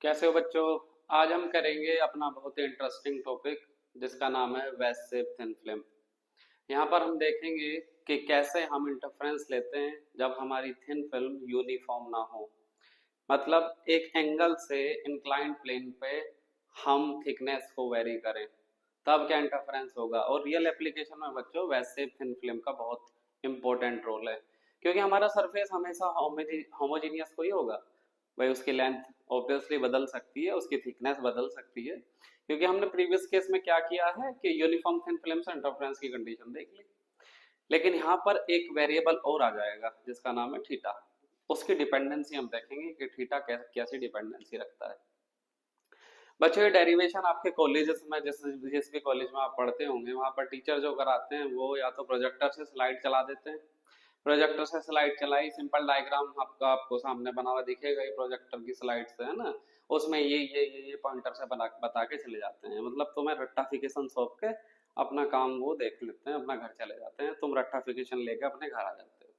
कैसे हो बच्चों। आज हम करेंगे अपना बहुत ही इंटरेस्टिंग टॉपिक जिसका नाम है वेज शेप थिन फिल्म। यहाँ पर हम देखेंगे कि कैसे हम इंटरफेरेंस लेते हैं जब हमारी थिन फिल्म यूनिफॉर्म ना हो। मतलब एक एंगल से इंक्लाइंड प्लेन पे हम थिकनेस को वेरी करें तब क्या इंटरफेरेंस होगा। और रियल एप्लीकेशन में बच्चों वेज शेप थिन फिल्म का बहुत इंपॉर्टेंट रोल है, क्योंकि हमारा सरफेस हमेशा होमोजीनियस को ही होगा। भाई उसकी लेंथ ऑब्वियसली बदल सकती है, उसकी थिकनेस बदल सकती है, क्योंकि हमने प्रीवियस केस में क्या किया है कि यूनिफॉर्म थिन फिल्म से इंटरफेरेंस की कंडीशन देख ली। लेकिन यहाँ पर एक वेरिएबल और आ जाएगा जिसका नाम है थीटा। उसकी डिपेंडेंसी हम देखेंगे कि थीटा कैसी डिपेंडेंसी रखता है। बच्चों ये डेरिवेशन आपके कॉलेजेस में जिस भी कॉलेज में आप पढ़ते होंगे वहाँ पर टीचर जो कराते हैं वो या तो प्रोजेक्टर से स्लाइड चला देते हैं। प्रोजेक्टर से स्लाइड चलाई, सिंपल डायग्राम आपका आपको सामने बना हुआ दिखेगा ये प्रोजेक्टर की स्लाइड से, है ना। उसमें ये पॉइंटर से बता के चले जाते हैं। मतलब तुम्हें रट्टाफिकेशन सौंप के अपना काम वो देख लेते हैं, अपना घर चले जाते हैं। तुम रट्टाफिकेशन लेके अपने घर आ जाते हो।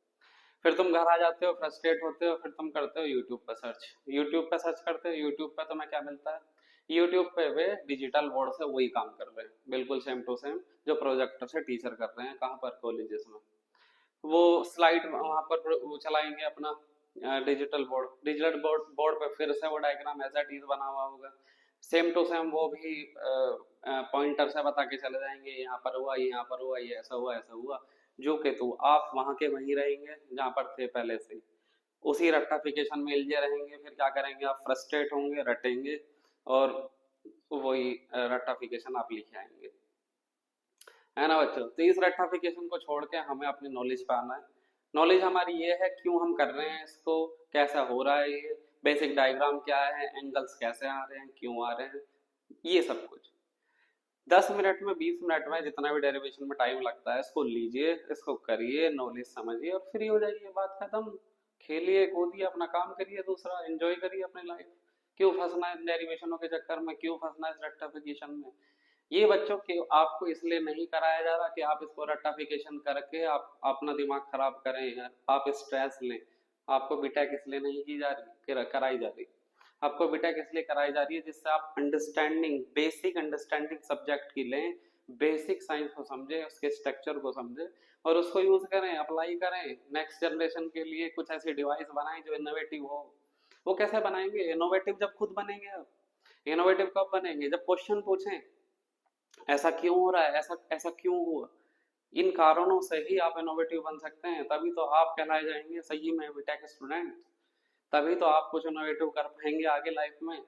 फिर तुम घर आ जाते हो, फ्रस्ट्रेट होते हो, फिर तुम करते हो यूट्यूब पर सर्च। यूट्यूब पे सर्च करते हो, यूट्यूब पे तुम्हें क्या मिलता है। यूट्यूब पे वे डिजिटल बोर्ड से वही काम कर रहे हैं, बिल्कुल सेम टू सेम जो प्रोजेक्टर से टीचर कर रहे हैं कहाँ पर, कॉलेजेस में। वो स्लाइड वहां पर वो चलाएंगे अपना डिजिटल बोर्ड बोर्ड पे फिर से वो डायग्राम एज इट इज बना हुआ होगा। सेम टू सेम वो भी पॉइंटर से बता के चले जाएंगे, यहाँ पर हुआ, यहाँ पर हुआ, ये ऐसा हुआ, ऐसा हुआ। जो कि तू आप वहां के वहीं रहेंगे जहाँ पर थे पहले से, उसी रट्टाफिकेशन में उलझे रहेंगे। फिर क्या करेंगे, आप फ्रस्ट्रेट होंगे, रटेंगे और वही रट्टाफिकेशन आप लिखे आएंगे, है ना बच्चों। तो इस रेक्टिफिकेशन को छोड़ के हमें अपनी नॉलेज पे आना है। नॉलेज हमारी ये है क्यों हम कर रहे हैं इसको, कैसा हो रहा है ये, बेसिक डायग्राम क्या है, एंगल्स कैसे आ रहे हैं, क्यों आ रहे हैं, ये सब कुछ। 10 मिनट में 20 मिनट में जितना भी डेरिवेशन में टाइम लगता है इसको लीजिए, इसको करिए, नॉलेज समझिए और फ्री हो जाइए, बात खत्म। खेलिए कूदिए, अपना काम करिए, दूसरा एंजॉय करिए अपनी लाइफ। क्यों फंसना है डेरिवेशनों के चक्कर में, क्यों फंसना है इस रेक्टिफिकेशन में। ये बच्चों के आपको इसलिए नहीं कराया जा रहा कि आप इसको रट्टाफिकेशन करके आप अपना दिमाग खराब करें या आप स्ट्रेस लें। आपको बीटेक इसलिए नहीं की जा रही, कराई जा रही। आपको बीटेक इसलिए कराई जा रही है जिससे आप अंडरस्टैंडिंग, बेसिक अंडरस्टैंडिंग सब्जेक्ट की लें, बेसिक साइंस को समझे, उसके स्ट्रक्चर को समझे और उसको यूज करें, अप्लाई करें। नेक्स्ट जनरेशन के लिए कुछ ऐसी डिवाइस बनाएं जो इनोवेटिव हो। वो कैसे बनाएंगे इनोवेटिव, जब खुद बनेंगे आप। इनोवेटिव कब बनेंगे, जब क्वेश्चन पूछें ऐसा क्यों हो रहा है, ऐसा ऐसा क्यों हुआ। इन कारणों से ही आप इनोवेटिव बन सकते हैं, तभी तो आप कहलाए जाएंगे सही में बीटेक स्टूडेंट। तभी तो आप कुछ इनोवेटिव कर पाएंगे आगे लाइफ में।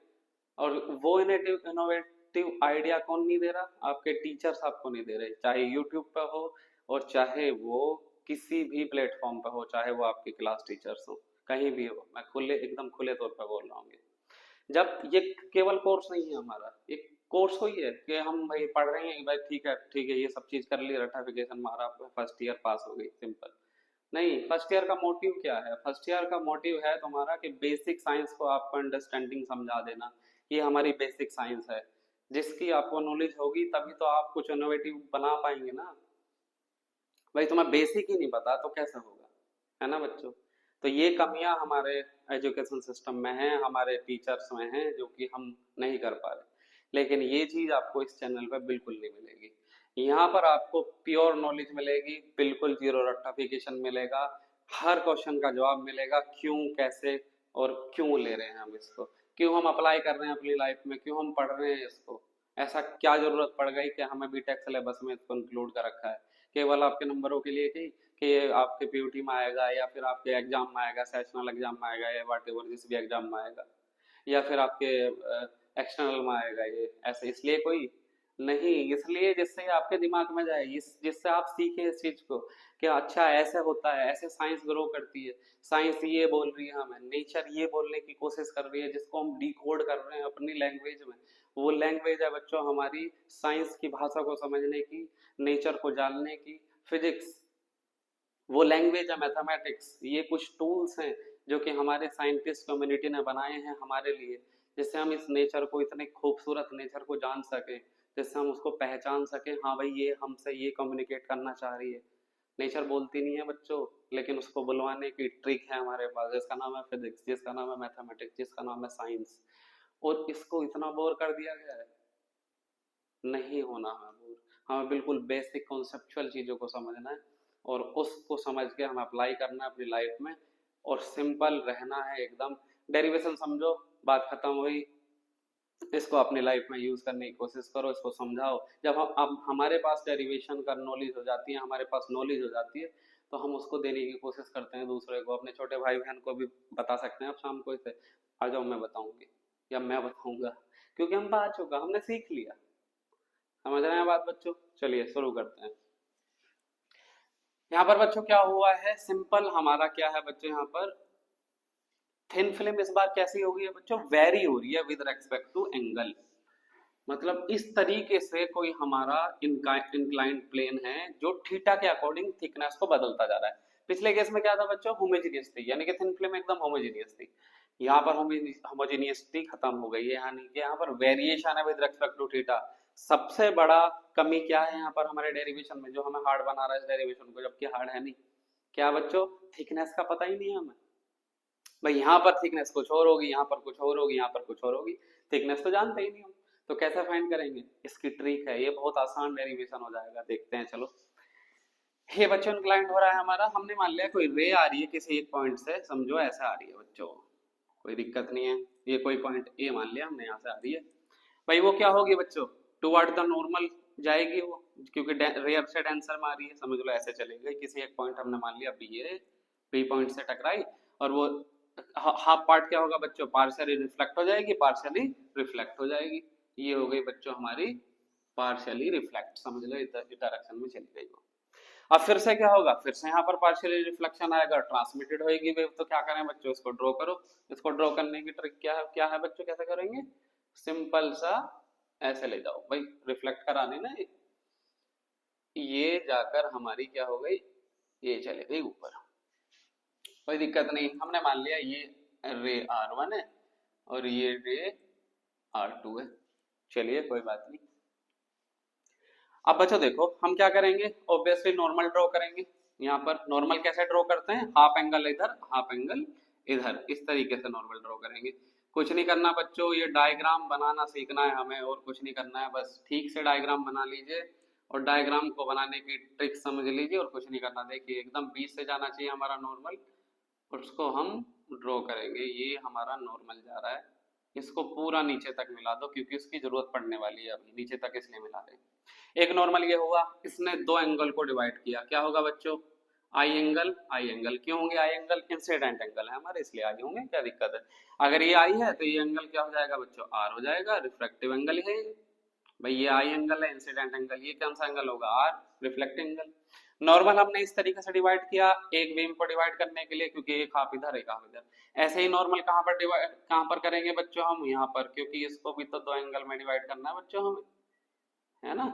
और वो इनोवेटिव इनोवेटिव आइडिया कौन नहीं दे रहा, आपके टीचर्स आपको नहीं दे रहे, चाहे यूट्यूब पे हो और चाहे वो किसी भी प्लेटफॉर्म पे हो, चाहे वो आपके क्लास टीचर्स हो, कहीं भी हो। मैं खुले एकदम खुले तौर पर बोल रहा हूँ। जब ये केवल कोर्स नहीं है हमारा, एक कोर्स को ही है कि हम भाई पढ़ रहे हैं कि भाई ठीक है ठीक है, ये सब चीज कर ली, रटिफिकेशन मारा, फर्स्ट ईयर पास हो गई, सिंपल। नहीं, फर्स्ट ईयर का मोटिव क्या है, फर्स्ट ईयर का मोटिव है तुम्हारा कि बेसिक साइंस को आपको अंडरस्टैंडिंग समझा देना। ये हमारी बेसिक साइंस है, जिसकी आपको नॉलेज होगी तभी तो आप कुछ इनोवेटिव बना पाएंगे ना। भाई तुम्हें बेसिक ही नहीं पता तो कैसे होगा, है ना बच्चों। तो ये कमियां हमारे एजुकेशन सिस्टम में हैं, हमारे टीचर्स में हैं, जो कि हम नहीं कर पा रहे। लेकिन ये चीज आपको इस चैनल पर बिल्कुल नहीं मिलेगी। यहाँ पर आपको प्योर नॉलेज मिलेगी, बिल्कुल जीरो रट्टाफिकेशन मिलेगा। हर क्वेश्चन का जवाब मिलेगा, क्यों, कैसे और क्यों ले रहे हैं हम इसको, क्यों हम अप्लाई कर रहे हैं अपनी लाइफ में, क्यों हम पढ़ रहे हैं इसको। ऐसा क्या जरूरत पड़ गई कि हमें बीटेक सिलेबस में इसको इंक्लूड कर रखा है, केवल आपके नंबरों के लिए कि ये आपके पीयूटी में आएगा या फिर आपके एग्जाम में आएगा, सेशनल एग्जाम में आएगा या वाट एवर जिस भी एग्जाम में आएगा, या फिर आपके एक्सटर्नल में आएगा। ये ऐसे इसलिए कोई नहीं, इसलिए जिससे आपके दिमाग में जाए, जिससे आप सीखें इस चीज को कि अच्छा ऐसे होता है, ऐसे साइंस ग्रो करती है। साइंस ये बोल रही है हमें, नेचर ये बोलने की कोशिश कर रही है, जिसको हम डिकोड कर रहे हैं अपनी लैंग्वेज में। वो लैंग्वेज है बच्चों हमारी साइंस की भाषा को समझने की, नेचर को जानने की, फिजिक्स। वो लैंग्वेज है मैथमेटिक्स। ये कुछ टूल्स हैं जो कि हमारे साइंटिस्ट कम्युनिटी ने बनाए हैं हमारे लिए, जिससे हम इस नेचर को, इतने खूबसूरत नेचर को जान सकें, जिससे हम उसको पहचान सकें। हाँ भाई ये हमसे ये कम्युनिकेट करना चाह रही है। नेचर बोलती नहीं है बच्चों, लेकिन उसको बुलवाने की ट्रिक है हमारे पास, जिसका नाम है फिजिक्स, जिसका नाम है मैथमेटिक्स, जिसका नाम है साइंस। और इसको इतना बोर कर दिया गया है। नहीं होना हमें बोर, हमें बिल्कुल बेसिक कॉन्सेप्चुअल चीजों को समझना है और उसको समझ के हमें अप्लाई करना है अपनी लाइफ में, और सिंपल रहना है एकदम। डेरिवेशन समझो, बात खत्म हुई। इसको अपनी लाइफ में यूज करने की कोशिश करो, इसको समझाओ। जब हम अब हमारे पास डेरिवेशन का नॉलेज हो जाती है, हमारे पास नॉलेज हो जाती है, तो हम उसको देने की कोशिश करते हैं दूसरे को, अपने छोटे भाई बहन को भी बता सकते हैं। अब शाम को इसे आ जाओ मैं बताऊंगी या मैं बताऊंगा, क्योंकि हम आ चुका, हमने सीख लिया। समझ रहे हैं बात बच्चों? चलिए शुरू करते हैं। यहाँ पर बच्चों क्या हुआ है, सिंपल हमारा क्या है बच्चों, यहाँ पर थिन फिल्म इस बार कैसी हो गई है बच्चों, वेरी हो रही है विद रेस्पेक्ट टू एंगल। मतलब इस तरीके से कोई हमारा इंक्लाइंड प्लेन है जो थीटा के अकॉर्डिंग थिकनेस को बदलता जा रहा है। पिछले केस में क्या था बच्चों, होमोजीनियस थी, यानी कि थिन फिल्म एकदम होमोजीनियस थी। यहाँ पर होमोजीनियसिटी खत्म हो गई है, यानी कि यहाँ पर वेरिएशन है विद रेस्पेक्ट टू थीटा। सबसे बड़ा कमी क्या है यहाँ पर हमारे डेरिवेशन में, जो हमें हार्ड बना रहा है इस डेरिवेशन को, जबकि हार्ड है नहीं। क्या बच्चों, थिकनेस का पता ही नहीं है हमें। भाई यहाँ पर थिकनेस कुछ और होगी, यहाँ पर कुछ और होगी, यहाँ पर कुछ और होगी, थिकनेस तो जानते ही नहीं हम। तो कैसे फाइंड करेंगे, इसकी ट्रिक है, ये बहुत आसान डेरिवेशन हो जाएगा, देखते हैं चलो। ये बच्चों इंक्लाइंड हो रहा है हमारा, हमने मान लिया कोई रे आ रही है किसी एक पॉइंट से, समझो ऐसे आ रही है बच्चों, कोई दिक्कत नहीं है। ये कोई पॉइंट ए मान लिया हमने, यहाँ से आ रही है। भाई वो क्या होगी बच्चों, टुवर्ड द नॉर्मल जाएगी वो, क्योंकि रेयर से डेंसर में आ रही है, समझ लो ऐसे चले गई। किसी एक पॉइंट हमने मान लिया बी ए, बी पॉइंट से टकराई, और वो हाफ पार्ट क्या होगा बच्चों, पार्शियली रिफ्लेक्ट हो जाएगी, पार्शियली रिफ्लेक्ट हो जाएगी। ये हो गई बच्चों हमारी पार्शियली रिफ्लेक्ट, समझ लो इस डायरेक्शन में चली गई वो। अब फिर से क्या होगा, फिर से यहाँ पर पार्शियली रिफ्लेक्शन आएगा, ट्रांसमिटेड होएगी वेव। तो क्या करें बच्चों, इसको ड्रॉ करो। इसको ड्रॉ करने की ट्रिक क्या है बच्चों, कैसे करेंगे, सिंपल सा ऐसे ले जाओ भाई, रिफ्लेक्ट कराने ना, ये जाकर हमारी क्या हो गई, ये चले गई ऊपर, कोई दिक्कत नहीं। हमने मान लिया ये रे R1 है और ये रे R2 है, चलिए कोई बात नहीं। अब बच्चों देखो हम क्या करेंगे, ऑब्वियसली नॉर्मल ड्रॉ करेंगे। यहाँ पर नॉर्मल कैसे ड्रॉ करते हैं, हाफ एंगल इधर हाफ एंगल इधर, इस तरीके से नॉर्मल ड्रॉ करेंगे। कुछ नहीं करना बच्चों, ये डायग्राम बनाना सीखना है हमें, और कुछ नहीं करना है, बस ठीक से डायग्राम बना लीजिए और डायग्राम को बनाने की ट्रिक समझ लीजिए, और कुछ नहीं करना। देखिए एकदम बीच से जाना चाहिए हमारा नॉर्मल, और उसको हम ड्रॉ करेंगे। ये हमारा नॉर्मल जा रहा है, इसको पूरा नीचे तक मिला दो, क्योंकि उसकी जरूरत पड़ने वाली है अभी, नीचे तक इसलिए मिला रहे हैं। एक नॉर्मल ये हुआ, इसने दो एंगल को डिवाइड किया, क्या होगा बच्चों, आई एंगल। आई एंगल क्यों होंगे, आई एंगल इंसिडेंट एंगल है हमारे, इसलिए आई होंगे, क्या दिक्कत है। अगर ये आई है तो ये एंगल क्या हो जाएगा बच्चों, आर हो जाएगा, रिफ्रैक्टिव एंगल है भाई। ये आई एंगल है, इंसिडेंट एंगल, ये कौन सा एंगल होगा, आर, रिफ्लेक्टिव एंगल। नॉर्मल हमने इस तरीके से डिवाइड किया एक बीम को डिवाइड करने के लिए, क्योंकि एक हाफ इधर एक हाफ इधर। ऐसे ही नॉर्मल कहाँ पर करेंगे बच्चों, हम यहाँ पर, क्योंकि इसको भी तो दो एंगल में डिवाइड करना है बच्चों हमें, है ना।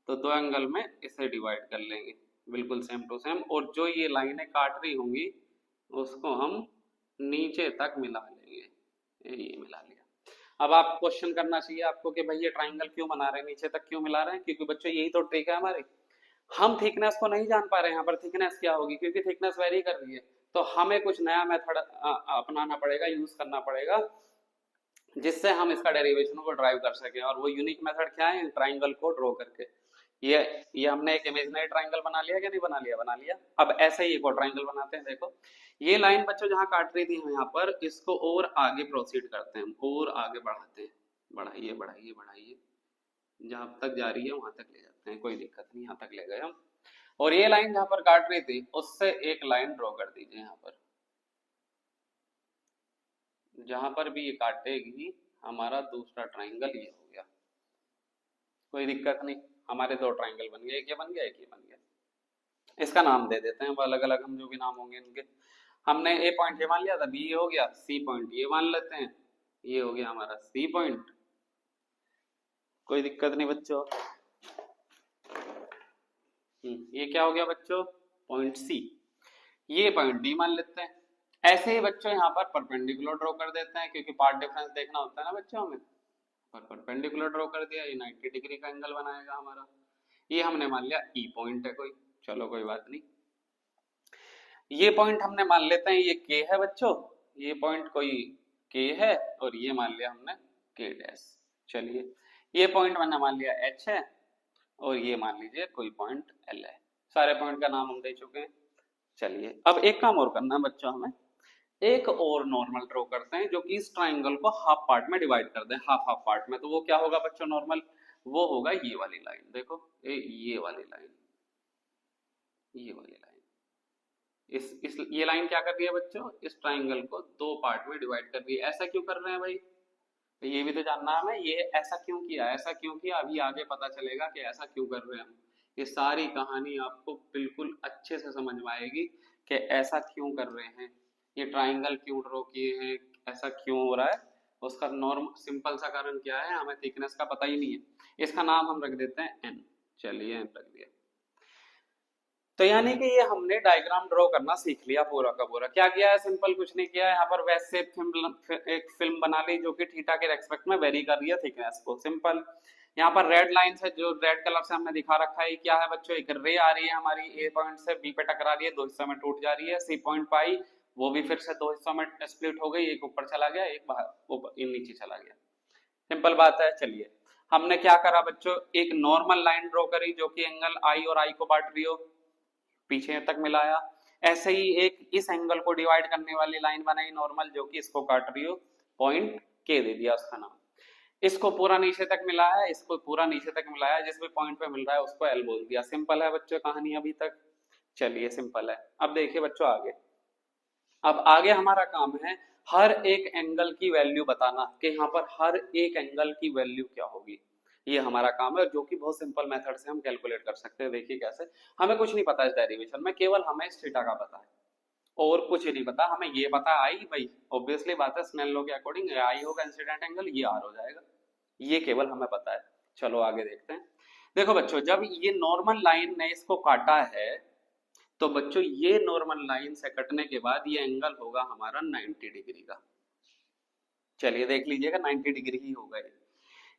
तो दो एंगल में इसे डिवाइड कर लेंगे, बिल्कुल सेम टू सेम। और जो ये लाइनें काट रही होंगी उसको हम नीचे तक मिला लेंगे, ये मिला लिया। अब आप क्वेश्चन करना चाहिए आपको कि भाई ये ट्राइंगल क्यों बना रहे हैं, नीचे तक क्यों मिला रहे हैं, क्योंकि बच्चों यही तो ट्रिक है हमारी। हम थिकनेस को नहीं जान पा रहे हैं यहाँ पर, थिकनेस क्या होगी, क्योंकि थिकनेस वेरी कर रही है। तो हमें कुछ नया मेथड अपनाना पड़ेगा, यूज करना पड़ेगा, जिससे हम इसका डेरिवेशन को ड्राइव कर सकें। और वो यूनिक मेथड क्या है, ट्राइंगल को ड्रॉ करके। ये हमने एक इमेजिनरी ट्राइंगल बना लिया, क्या नहीं बना लिया, बना लिया। अब ऐसे ही एक और ट्राइंगल बनाते हैं। देखो ये लाइन बच्चों जहां काट रही थी हम यहाँ पर, इसको और आगे प्रोसीड करते हैं, और आगे बढ़ाते हैं, बढ़ाइए बढ़ाइए बढ़ाइए, जहां तक जा रही है वहां तक ले जाते हैं, कोई दिक्कत नहीं, यहाँ तक ले गए हम। और ये लाइन जहां पर काट रही थी उससे एक लाइन ड्रॉ कर दीजिए यहाँ पर, जहां पर भी ये काटेगी हमारा दूसरा ट्राइंगल ये हो गया, कोई दिक्कत नहीं। हमारे दो ट्राइंगल बन गए, एक ये बन गया एक ये बन गया। इसका नाम दे देते हैं अलग अलग, हम जो भी नाम होंगे इनके। हमने ए पॉइंट ये मान लिया था, बी ये हो गया, सी पॉइंट ये मान लेते हैं, ये हो गया हमारा सी पॉइंट, कोई दिक्कत नहीं बच्चों। ये क्या हो गया बच्चों, पॉइंट सी। ये पॉइंट डी मान लेते हैं। ऐसे ही बच्चों यहाँ पर परपेंडिकुलर ड्रॉ कर देते हैं, क्योंकि पार्ट डिफरेंस देखना होता है ना बच्चों हमें। और परपेंडिकुलर ड्रॉ कर दिया, ये 90 डिग्री का एंगल बनाएगा हमारा। ये हमने मान लिया ई पॉइंट है कोई, चलो कोई बात नहीं। ये पॉइंट हमने मान लेते हैं ये के है बच्चों, ये पॉइंट कोई के है, और ये मान लिया हमने के डैश। चलिए ये पॉइंट मैंने मान लिया एच है और ये मान लीजिए कोई पॉइंट एल है। सारे पॉइंट का नाम हम दे चुके हैं। चलिए अब एक काम और करना है बच्चों, हमें एक और नॉर्मल ड्रॉ करते हैं जो कि इस ट्राइंगल को हाफ पार्ट में डिवाइड कर दें, हाफ हाफ पार्ट में। तो वो क्या होगा बच्चों नॉर्मल, वो होगा ये वाली लाइन। देखो ये वाली लाइन, ये वाली लाइन, इस ये लाइन क्या कर रही है बच्चों, इस ट्राइंगल को दो पार्ट में डिवाइड कर रही है। ऐसा क्यों कर रहे हैं भाई, तो ये भी तो जानना है हमें, ये ऐसा क्यों किया, ऐसा क्यों किया, अभी आगे पता चलेगा कि ऐसा क्यों कर रहे हैं हम। ये सारी कहानी आपको बिल्कुल अच्छे से समझ में आएगी कि ऐसा क्यों कर रहे हैं, ये ट्राइंगल क्यों ड्रॉ किए हैं, ऐसा क्यों हो रहा है। उसका नॉर्म सिंपल सा कारण क्या है, हमें थिकनेस का पता ही नहीं है। इसका नाम हम रख देते हैं एन। चलिए एन रख दिया। तो यानी कि ये हमने डायग्राम ड्रॉ करना सीख लिया पूरा का पूरा। क्या किया है, सिंपल कुछ नहीं किया है। यहाँ पर वैसे एक फिल्म बना ली जो कि थीटा के रेस्पेक्ट में वेरी कर रही है थिकनेस को, सिंपल। यहाँ पर रेड लाइन से, जो रेड कलर से हमने दिखा रखा है, क्या है बच्चों, एक रे आ रही है हमारी, ए पॉइंट से बी पे टकरा रही है, दो हिस्सों में टूट जा रही है। सी पॉइंट पाई, वो भी फिर से दो हिस्सों में स्प्लिट हो गई, एक ऊपर चला गया, एक बाहर ऊपर नीचे चला गया। सिंपल बात है। चलिए हमने क्या करा बच्चों, एक नॉर्मल लाइन ड्रॉ करी जो कि एंगल आई और आई को बांट रही हो, पीछे तक मिलाया। ऐसे ही एक इस एंगल को डिवाइड करने वाली लाइन बनाई नॉर्मल, जो कि इसको काट रही हो, पॉइंट के दे दिया उसका नाम। इसको पूरा नीचे तक मिलाया, इसको पूरा नीचे तक मिलाया, जिस भी पॉइंट पे मिल रहा है उसको एल बोल दिया। सिंपल है बच्चों कहानी अभी तक। चलिए सिंपल है। अब देखिए बच्चों आगे, अब आगे हमारा काम है हर एक एंगल की वैल्यू बताना, कि यहाँ पर हर एक एंगल की वैल्यू क्या होगी। ये हमारा काम है, जो कि बहुत सिंपल मेथड से हम कैलकुलेट कर सकते हैं। देखिए कैसे, हमें कुछ नहीं पता इस डेरिवेशन में, केवल हमें इस थीटा का पता है और कुछ नहीं पता। हमें ये पता आई भाई, ऑब्वियसली बात है, स्नेल लॉ के अकॉर्डिंग आई होगा इंसिडेंट एंगल, ये आर हो जाएगा, ये केवल हमें पता है। चलो आगे देखते हैं। देखो बच्चों, जब ये नॉर्मल लाइन ने इसको काटा है, तो बच्चों ये नॉर्मल लाइन से कटने के बाद ये एंगल होगा हमारा 90 डिग्री का। चलिए देख लीजिएगा, 90 डिग्री ही होगा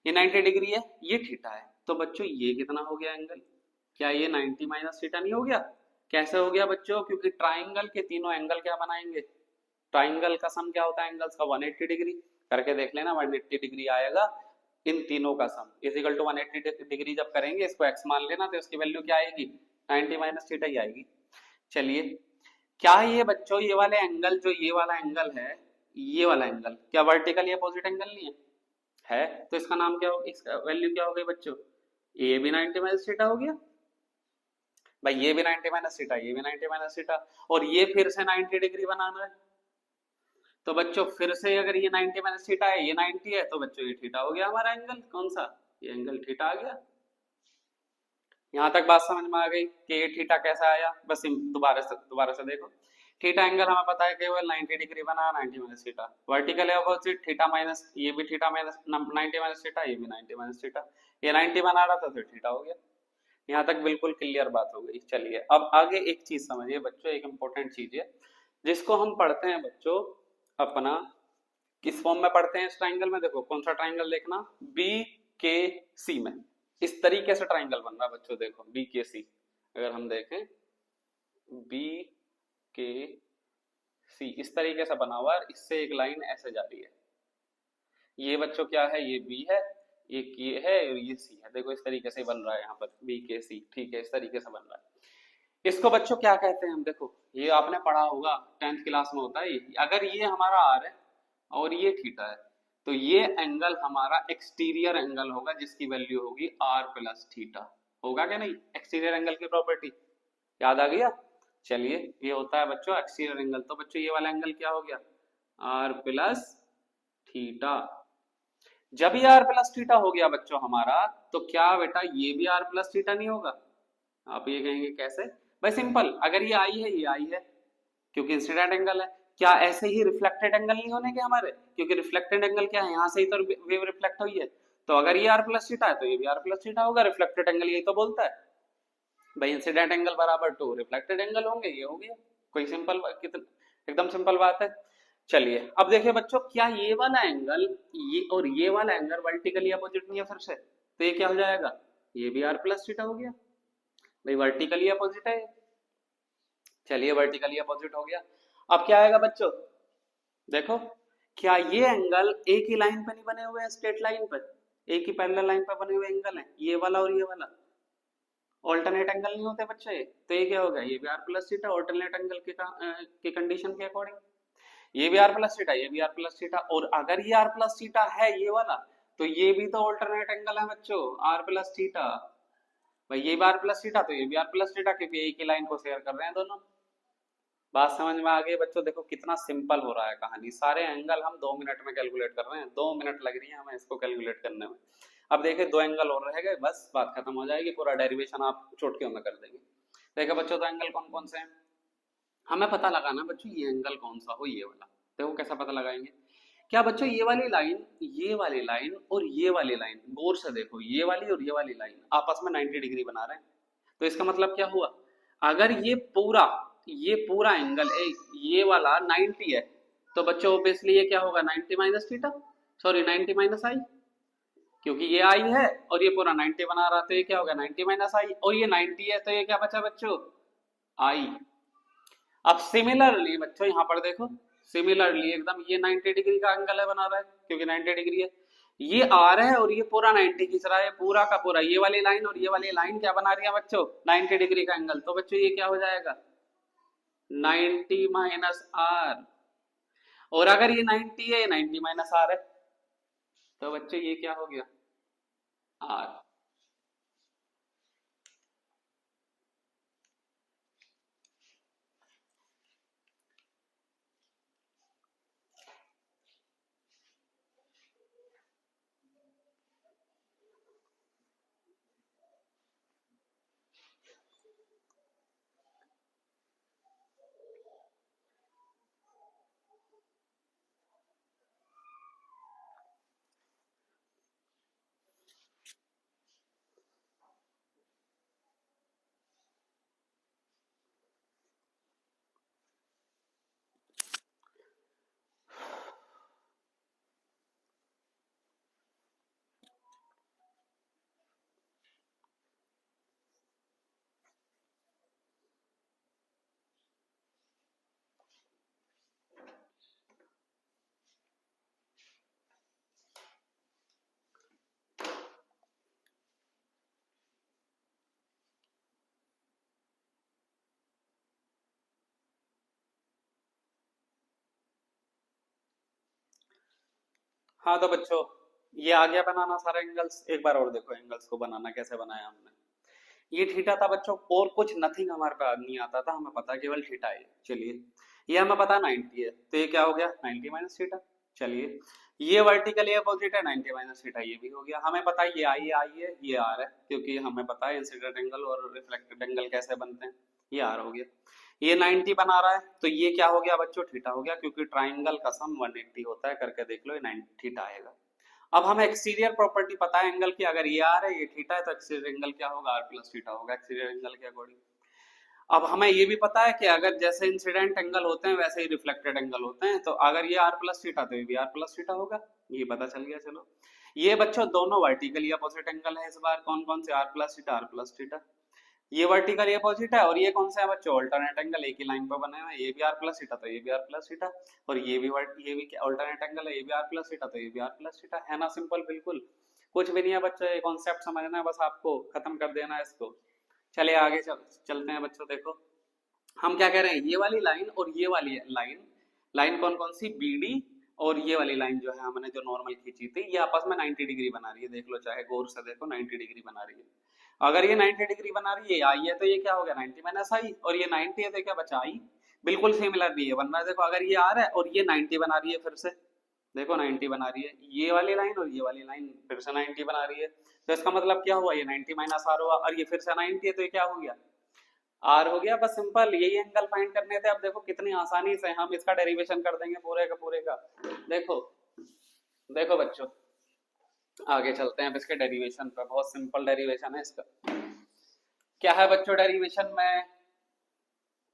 ये 90 डिग्री है, ये थीटा है। तो बच्चों ये कितना हो गया एंगल, क्या ये 90 माइनस थीटा नहीं हो गया। कैसे हो गया बच्चों, क्योंकि ट्राइंगल के तीनों एंगल क्या बनाएंगे, ट्राइंगल का सम क्या होता है एंगल्स का, 180 डिग्री। करके देख लेना, 180 डिग्री आएगा इन तीनों का सम, इज इक्वल टू 180 डिग्री। जब करेंगे इसको एक्स मान लेना, तो इसकी वैल्यू क्या आएगी, 90 माइनस थीटा ही आएगी। चलिए, क्या ये बच्चों ये वाले एंगल, जो ये वाला एंगल है, ये वाला एंगल क्या वर्टिकल या अपोजिट एंगल नहीं है, है? तो इसका नाम क्या हो, इसका वैल्यू क्या हो गई बच्चों, ये भी 90 माइनस थीटा हो गया भाई, ये भी 90 माइनस थीटा, ये भी 90 माइनस थीटा, और ये फिर से 90 डिग्री बनाना है। तो बच्चों फिर से अगर ये 90 माइनस थीटा है, ये 90 है, तो बच्चों ये थीटा हो गया हमारा एंगल, कौन सा, ये एंगल थीटा आ गया। यहां तक बात समझ में आ गई कि ये थीटा कैसा आया। बस दोबारा से देखो, थीटा एंगल हमें पता है केवल 90 डिग्री बना, 90 माइनस थीटा, वर्टिकल है अपोजिट, थीटा माइनस, ये भी थीटा माइनस 90 माइनस थीटा, ये भी 90 माइनस थीटा, ये 90 बना रहा था तो थीटा हो गया। यहाँ तक बिल्कुल क्लियर बात हो गई। चलिए अब आगे एक चीज समझिए बच्चों, एक इंपॉर्टेंट चीज है जिसको हम पढ़ते हैं बच्चों अपना, किस फॉर्म में पढ़ते हैं इस ट्राइंगल में। देखो कौन सा ट्राइंगल देखना, बी के सी में इस तरीके से ट्राइंगल बन रहा है बच्चों। देखो बी के सी, अगर हम देखें बी के सी इस तरीके से बना हुआ है, इससे एक लाइन ऐसे जा रही है। ये बच्चों क्या है, ये बी है, एक ये है और ये सी है। देखो इस तरीके से बन रहा है यहाँ पर बी के सी, ठीक है, इस तरीके से बन रहा है। इसको बच्चों क्या कहते हैं हम, देखो ये आपने पढ़ा होगा 10th क्लास में होता है। अगर ये हमारा आर है और ये थीटा है, तो ये एंगल हमारा एक्सटीरियर एंगल होगा, जिसकी वैल्यू होगी आर प्लस थीटा। होगा क्या नहीं, एक्सटीरियर एंगल की प्रॉपर्टी याद आ गया। चलिए ये होता है बच्चों एक्सटीरियर एंगल। तो बच्चों ये वाला एंगल क्या हो गया, आर प्लस थीटा। जब ये आर प्लस थीटा हो गया बच्चों हमारा, तो क्या बेटा ये भी आर प्लस थीटा नहीं होगा। आप ये कहेंगे कैसे, भाई सिंपल, अगर ये आई है, ये आई है क्योंकि इंसिडेंट एंगल है, क्या ऐसे ही रिफ्लेक्टेड एंगल नहीं होने के हमारे, क्योंकि रिफ्लेक्टेड एंगल क्या है, यहाँ से ही तो वेव रिफ्लेक्ट हुई है। तो अगर ये आर प्लस थीटा है तो ये भी आर प्लस थीटा होगा, रिफ्लेक्टेड एंगल यही तो बोलता है भाई, इंसिडेंट एंगल बराबर टू रिफ्लेक्टेड एंगल होंगे, ये हो गया। कोई सिंपल, कितना एकदम सिंपल बात है। चलिए अब देखिए बच्चों, क्या ये वाला एंगल, ये और ये वाला एंगल वर्टिकली अपोजिट नहीं है फिर से, तो ये क्या हो जाएगा, ये भी आर प्लस थीटा हो गया भाई, वर्टिकली अपोजिट है। चलिए वर्टिकली अपोजिट हो गया। अब क्या आएगा बच्चों, देखो क्या ये एंगल एक ही लाइन पे नहीं बने हुए हैं, स्ट्रेट लाइन पर, एक ही पैरेलल लाइन पर बने हुए एंगल हैं, ये वाला और ये वाला ऑल्टरनेट एंगल नहीं होते बच्चे। तो ये क्या होगा, ये भी R plus theta alternate angle के कंडीशन के अकॉर्डिंग, ये भी आर प्लस थीटा, ये भी आर प्लस थीटा, और अगर ये आर प्लस थीटा है ये वाला, तो ये भी तो ऑल्टरनेट एंगल है बच्चों, आर प्लस थीटा। भाई ये भी आर प्लस थीटा तो ये भी आर प्लस थीटा, क्योंकि एक ही लाइन को शेयर कर रहे हैं दोनों। बात समझ में आ गई बच्चों? देखो कितना सिंपल हो रहा है कहानी, सारे एंगल हम 2 मिनट में कैलकुलेट कर रहे हैं, 2 मिनट लग रही है हमें इसको कैलकुलेट करने में। अब देखिए 2 एंगल और रह गए, बस बात खत्म हो जाएगी, पूरा डेरिवेशन आप चुटकियों में कर देंगे। देखो बच्चों 2 एंगल कौन कौन से हैं, हमें पता लगाना बच्चों ये एंगल कौन सा हो, ये वाला। देखो कैसा पता लगाएंगे, क्या बच्चों ये वाली लाइन और ये वाली लाइन, गौर से देखो, ये वाली और ये वाली लाइन आपस में 90 डिग्री बना रहे हैं। तो इसका मतलब क्या हुआ, अगर ये पूरा एंगल ये वाला 90 है, तो बच्चों ऑब्वियसली ये क्या होगा 90 माइनस थीटा, सॉरी 90 माइनस आई, क्योंकि ये आई है और ये पूरा 90 बना रहा, तो ये क्या होगा 90 माइनस आई, और ये 90 है तो ये क्या बचा बच्चों, आई। अब सिमिलरली बच्चों यहाँ पर देखो, सिमिलरली एकदम ये 90 डिग्री का एंगल है बना रहा है, क्योंकि 90 डिग्री है, ये आर है और ये पूरा 90 खींच रहा है, पूरा का पूरा, ये वाली लाइन और ये वाली लाइन क्या बना रही है बच्चों 90 डिग्री का एंगल। तो बच्चों ये क्या हो जाएगा 90 माइनस आर, और अगर ये 90 है, 90 माइनस आर है, तो बच्चों ये क्या हो गया आर। हाँ तो बच्चों ये आ गया बनाना सारे एंगल्स, एक बार और देखो एंगल्स को बनाना कैसे बनाया हमने। ये थीटा था बच्चों, और कुछ नथिंग हमारे पास नहीं आता था, हमें पता केवल थीटा है। चलिए ये हमें पता 90 है, तो ये क्या हो गया 90 माइनस थीटा। चलिए ये वर्टिकली अपोजिट है 90 माइनस थीटा, ये भी हो गया। हमें पता है ये आई है ये आर है, क्योंकि हमें पता है इंसिडेंट एंगल और रिफ्लेक्टेड एंगल कैसे बनते हैं, ये आर हो गया। ये 90 बना रहा है, तो ये क्या हो गया बच्चों थीटा हो गया, क्योंकि ट्राइंगल का सम 180 होता है, करके देख लो ये 90 थीटा आएगा। अब हमें एक्सटीरियर प्रॉपर्टी पता है एंगल की, अगर ये आर है ये थीटा है, तो एक्सटीरियर एंगल क्या होगा आर प्लस थीटा होगा एक्सटीरियर एंगल के अकॉर्डिंग। अब हमें ये भी पता है कि अगर जैसे इंसिडेंट एंगल होते हैं वैसे ही रिफ्लेक्टेड एंगल होते हैं, तो अगर ये आर प्लस थीटा तो ये भी आर प्लस थीटा होगा, ये पता चल गया। चलो ये बच्चों दोनों वर्टिकली अपोजिट एंगल है, इस बार कौन कौन से, R plus theta R plus theta. ये वर्टिकली अपोजिट है, और ये कौन सा है बच्चों ऑल्टरनेट एंगल, एक ही लाइन पर बने हुए हैं, ये भी आर प्लस थीटा तो ये भी आर प्लस थीटा, और ये भी ऑल्टरनेट एंगल है, ये भी आर प्लस थीटा तो ये भी आर प्लस थीटा, है ना सिंपल बिल्कुल। कुछ भी नहीं है बच्चों, ये कॉन्सेप्ट समझना है बस आपको, खत्म कर देना है इसको। चलिए आगे चलते हैं बच्चों। देखो हम क्या कह रहे हैं, ये वाली लाइन और ये वाली लाइन, लाइन कौन कौन सी बीडी, और ये वाली लाइन जो है हमने जो नॉर्मल खींची थी, ये आपस में 90 डिग्री बना रही है, देख लो चाहे गौर से देखो 90 डिग्री बना रही है। अगर ये 90 डिग्री बना रही है, ये आई है, तो ये क्या हो गया 90 माइनस आई, और ये 90 है तो क्या बचा आई, बिल्कुल सिमिलर भी है बन रहा है। देखो अगर ये आर है और ये 90 बना रही है, फिर से देखो 90 बना रही है, ये वाली लाइन और ये वाली लाइन फिर से 90 बना रही है, तो इसका मतलब क्या हुआ, ये 90 माइनस आर हुआ, और ये फिर से 90 है तो ये क्या हो गया आर हो गया। बस सिंपल यही एंगल फाइंड करने थे। अब देखो कितनी आसानी से हम इसका डेरिवेशन कर देंगे पूरे का पूरे का। देखो देखो बच्चों आगे चलते हैं अब इसके डेरिवेशन पर, बहुत सिंपल डेरिवेशन है इसका। क्या है बच्चों डेरिवेशन में,